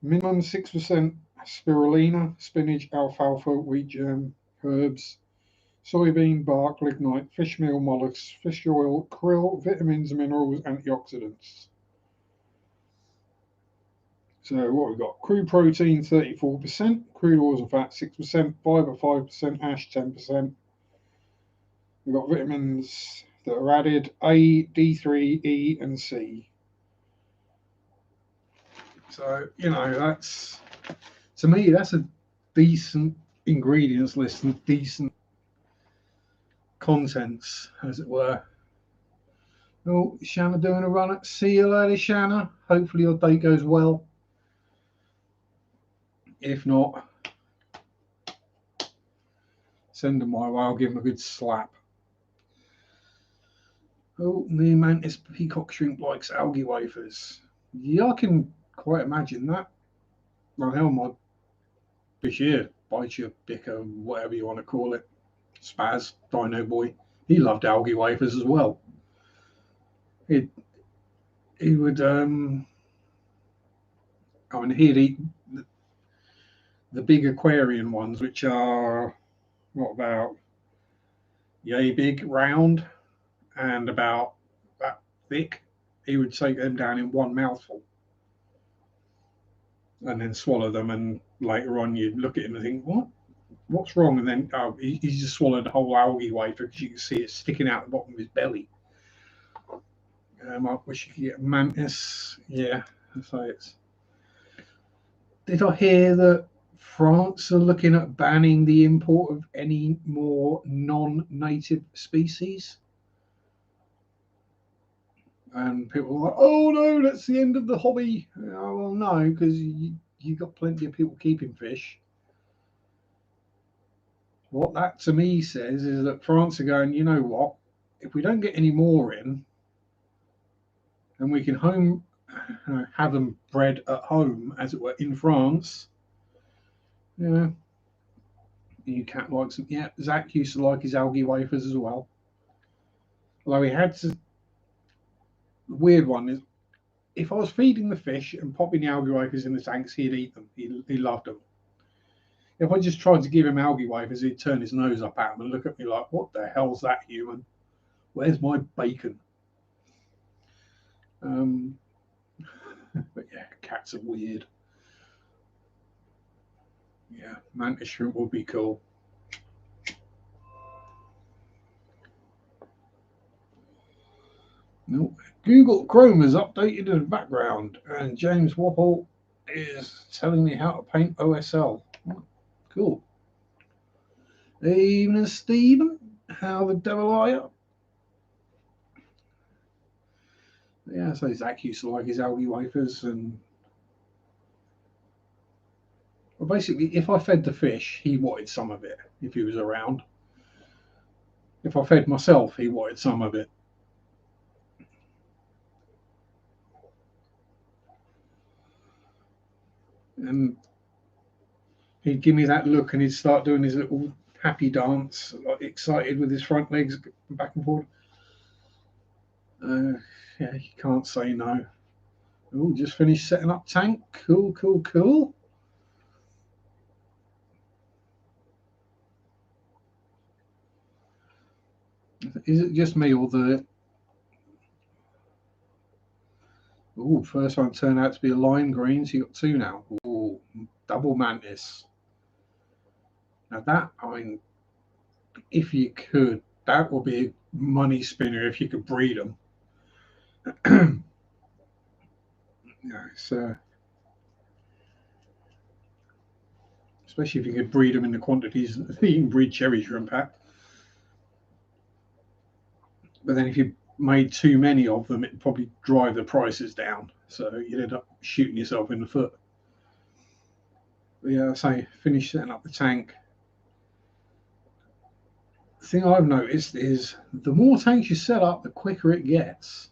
Speaker 2: Minimum 6% spirulina, spinach, alfalfa, wheat germ, herbs, soybean bark, lignite, fish meal, mollusks, fish oil, krill, vitamins, minerals, antioxidants. So what we've got: crude protein 34%, crude oils and fat 6%, fiber 5%, ash 10%. We've got vitamins that are added: A, D3, E, and C. So, you know, that's, to me, that's a decent ingredients list and decent contents, as it were. Oh, Shanna doing a run. See you later, Shanna. Hopefully your day goes well. If not, send them my way. I'll give them a good slap. Oh, the mantis peacock shrimp likes algae wafers. Yeah, I can quite imagine that. Well, hell, my fish here, bite your bicker, whatever you want to call it. Spaz, Dino Boy. He loved algae wafers as well. He would, I mean, he'd eat the big aquarium ones, which are, what, about yay big, round, and about that thick. He would take them down in one mouthful and then swallow them. And later on, you'd look at him and think, what's wrong? And then he just swallowed the whole algae wafer, because you can see it sticking out the bottom of his belly. I wish you could get a mantis. Yeah, so it's. Did I hear that France are looking at banning the import of any more non-native species? And people are like, oh no, that's the end of the hobby. Oh, well, no, because you've got plenty of people keeping fish. What that to me says is that France are going, you know what, if we don't get any more in, and we can have them bred at home, as it were, in France. Yeah, your cat likes them. Yeah, Zach used to like his algae wafers as well. Although he had to, the weird one is, if I was feeding the fish and popping the algae wafers in the tanks, he'd eat them. He loved them. If I just tried to give him algae wafers, he'd turn his nose up at them and look at me like, "What the hell's that, human? Where's my bacon?" But yeah, cats are weird. Yeah, mantis shrimp would be cool. No, Google Chrome is updated in the background, and James Waffle is telling me how to paint OSL. Oh, cool. Evening, Stephen. How the devil are you? Yeah, so Zach used to like his algae wafers, and well, basically, if I fed the fish, he wanted some of it if he was around. If I fed myself, he wanted some of it. And he'd give me that look, and he'd start doing his little happy dance, like excited with his front legs back and forth. Yeah, you can't say no. Oh, just finished setting up tank. Cool, cool, cool. Is it just me or the... Oh, first one turned out to be a lime green, so you got two now. Oh, double mantis. Now that, I mean, if you could, that would be a money spinner if you could breed them. Yeah, so especially if you could breed them in the quantities that you can breed cherry shrimp at. But then if you made too many of them, it'd probably drive the prices down. So you'd end up shooting yourself in the foot. But yeah, so finish setting up the tank. The thing I've noticed is the more tanks you set up, the quicker it gets.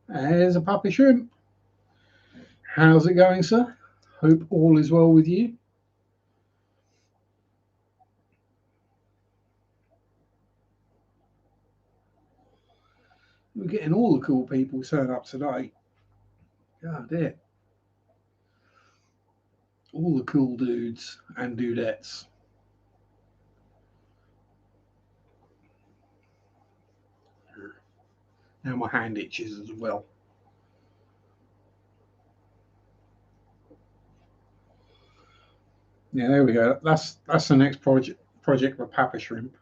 Speaker 2: There's a puppy shrimp. How's it going, sir? Hope all is well with you. We're getting all the cool people turn up today. God, dear. All the cool dudes and dudettes. Now my hand itches as well. Yeah, there we go. That's the next project for Papa Shrimp.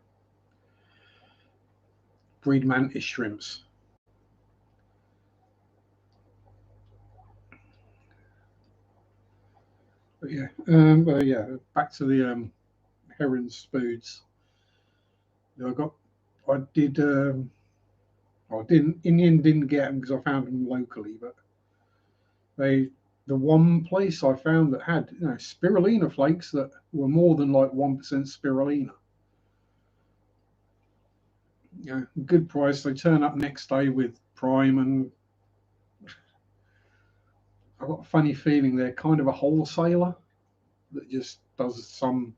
Speaker 2: Breed mantis shrimps. But yeah, back to the herons foods. I did, I didn't, in the end, didn't get them because I found them locally, but the one place I found that had, spirulina flakes that were more than like 1% spirulina. Good price. They turn up next day with prime, and I've got a funny feeling they're kind of a wholesaler that just does some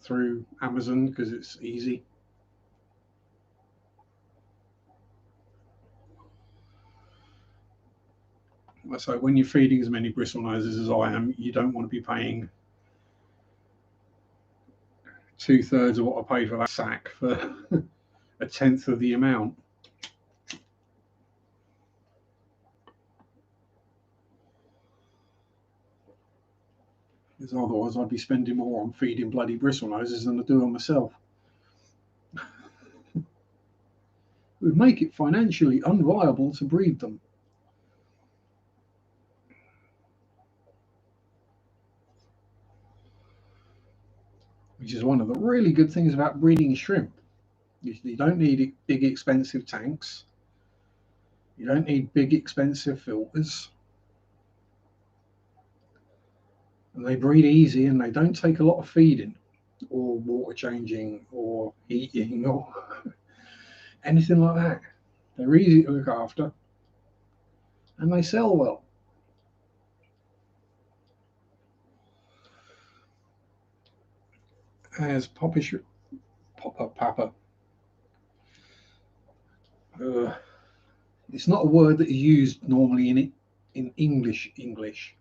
Speaker 2: through Amazon because it's easy. So when you're feeding as many bristle noses as I am, you don't want to be paying 2/3 of what I paid for that sack for a tenth of the amount. Because otherwise I'd be spending more on feeding bloody bristle noses than I do on myself. It would make it financially unviable to breed them. Which is one of the really good things about breeding shrimp. You don't need big expensive tanks. You don't need big expensive filters. And they breed easy, and they don't take a lot of feeding or water changing or heating or anything like that. They're easy to look after. and they sell well. As Papa Papa. It's not a word that is used normally in English.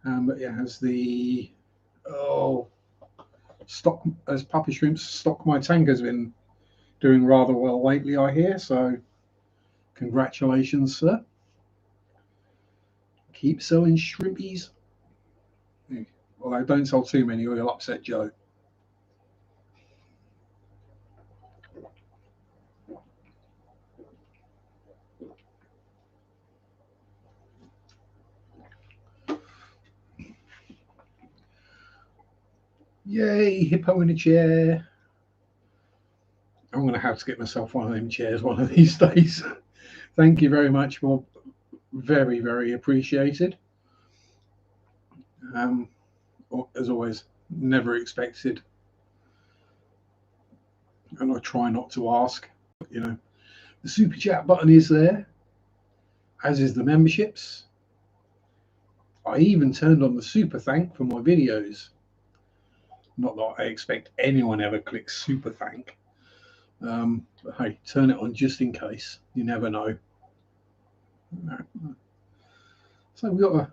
Speaker 2: But yeah, as the stock as Papa Shrimp's Stock My Tank has been doing rather well lately, I hear. So congratulations, sir. Keep selling shrimpies. Although don't sell too many or you'll upset Joe. Yay, hippo in a chair. I'm going to have to get myself one of them chairs one of these days. Thank you very much, Bob. Very, very appreciated. As always, never expected. And I try not to ask. You know, the super chat button is there, as is the memberships. I even turned on the super thank for my videos. Not that I expect anyone ever clicks super thank. But hey, turn it on just in case. You never know. So we've got to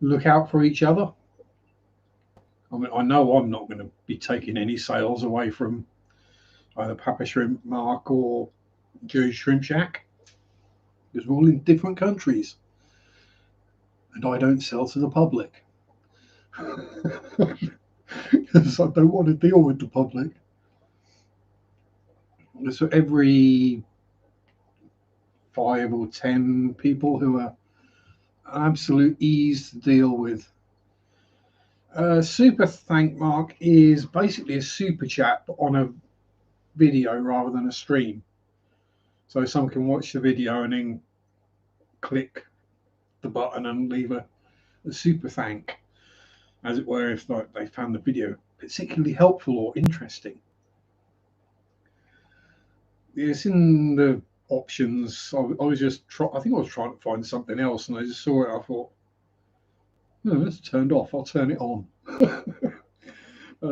Speaker 2: look out for each other. I mean, I know I'm not going to be taking any sales away from either Papa Shrimp Mark or Joe's Shrimp Shack, because we're all in different countries and I don't sell to the public. Because I don't want to deal with the public. So every 5 or 10 people who are absolute ease to deal with. Super thank mark is basically a super chat but on a video rather than a stream. So someone can watch the video and then click the button and leave a super thank, as it were, if they found the video particularly helpful or interesting. It's in the options. I was just I think I was trying to find something else and I just saw it. I thought, no, it's turned off. I'll turn it on.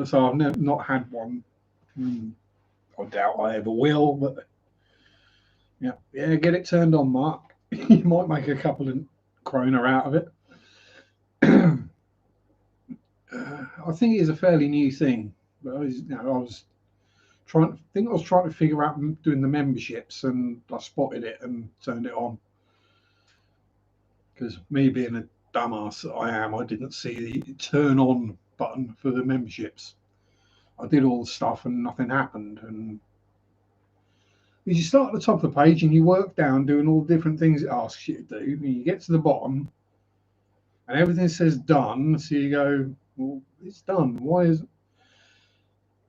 Speaker 2: So I've not had one. I doubt I ever will, but yeah, get it turned on, Mark. You might make a couple of kroner out of it. I think it is a fairly new thing, but I was trying to figure out doing the memberships, and I spotted it and turned it on. Because me being a dumbass that I am, I didn't see the turn on button for the memberships. I did all the stuff and nothing happened. And you start at the top of the page and you work down doing all the different things it asks you to do. And you get to the bottom and everything says done. So you go, well, it's done. Why is it?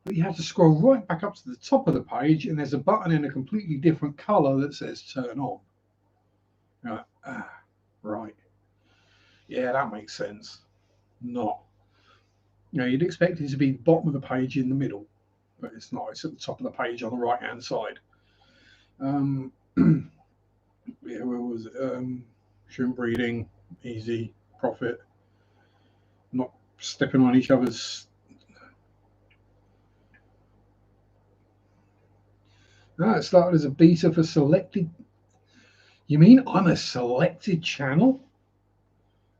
Speaker 2: But you have to scroll right back up to the top of the page and there's a button in a completely different color that says turn on. You're like, right. Yeah, that makes sense. Not. You'd expect it to be the bottom of the page in the middle, but it's not. It's at the top of the page on the right-hand side. Yeah, where was it? Shrimp breeding, easy, profit, not stepping on each other's. It started as a beta for selected. You mean I'm a selected channel?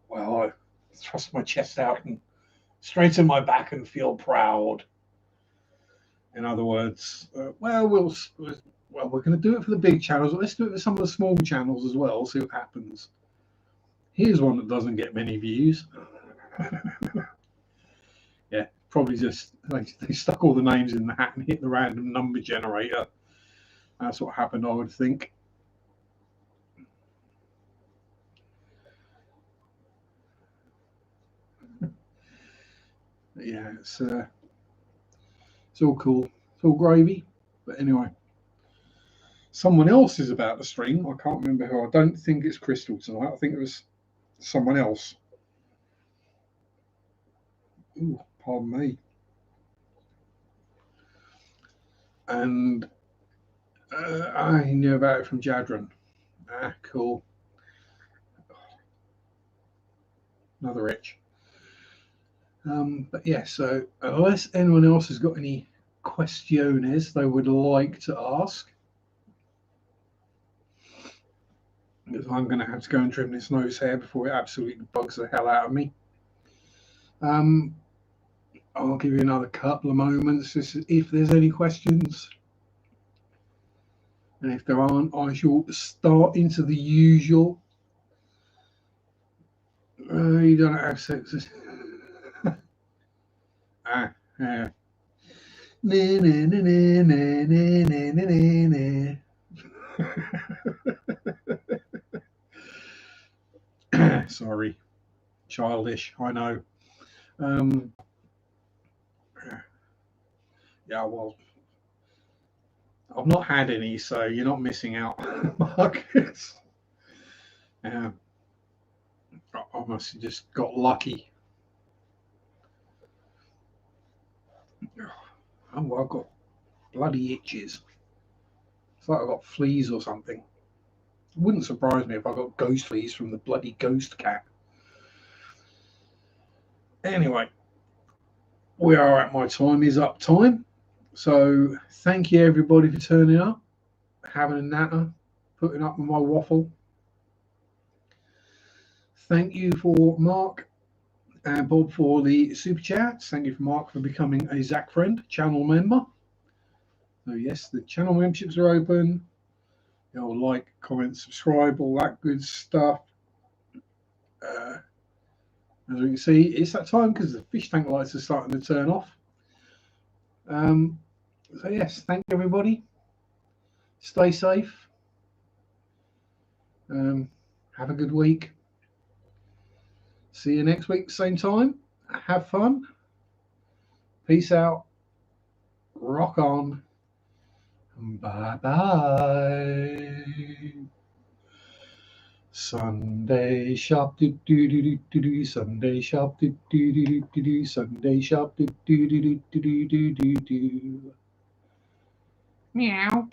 Speaker 2: Well, I thrust my chest out and straighten my back and feel proud. In other words, we're going to do it for the big channels. Let's do it for some of the small channels as well. See what happens. Here's one that doesn't get many views. Yeah, probably just they stuck all the names in the hat and hit the random number generator. That's what happened, I would think. Yeah, it's all cool. It's all gravy. But anyway, someone else is about to stream. I can't remember who. I don't think it's Crystal tonight. I think it was someone else. Ooh, pardon me. And I knew about it from Jadron. Ah, cool. Another itch. But yeah, so unless anyone else has got any questiones they would like to ask, because I'm going to have to go and trim this nose hair before it absolutely bugs the hell out of me. I'll give you another couple of moments if there's any questions. And if there aren't, I shall start into the usual. You don't have sex. Yeah. Sorry, childish, I know. Yeah, well, I've not had any, so you're not missing out, Marcus. I must have just got lucky. Oh, well, I've got bloody itches. It's like I've got fleas or something. It wouldn't surprise me if I got ghost fleas from the bloody ghost cat. Anyway, we are at my time is up time. So thank you everybody for turning up, having a natter, putting up with my waffle. Thank you for Mark and Bob for the super chats. Thank you for Mark for becoming a Zach friend channel member. So yes, the channel memberships are open. Like, comment, subscribe, all that good stuff. As we can see, it's that time because the fish tank lights are starting to turn off. So yes, thank you everybody. Stay safe. Have a good week. See you next week, same time. Have fun. Peace out. Rock on. Bye bye. Sunday shop do do do do do. Sunday shop do do do do do. Sunday shop do do do do do do do do. Meow.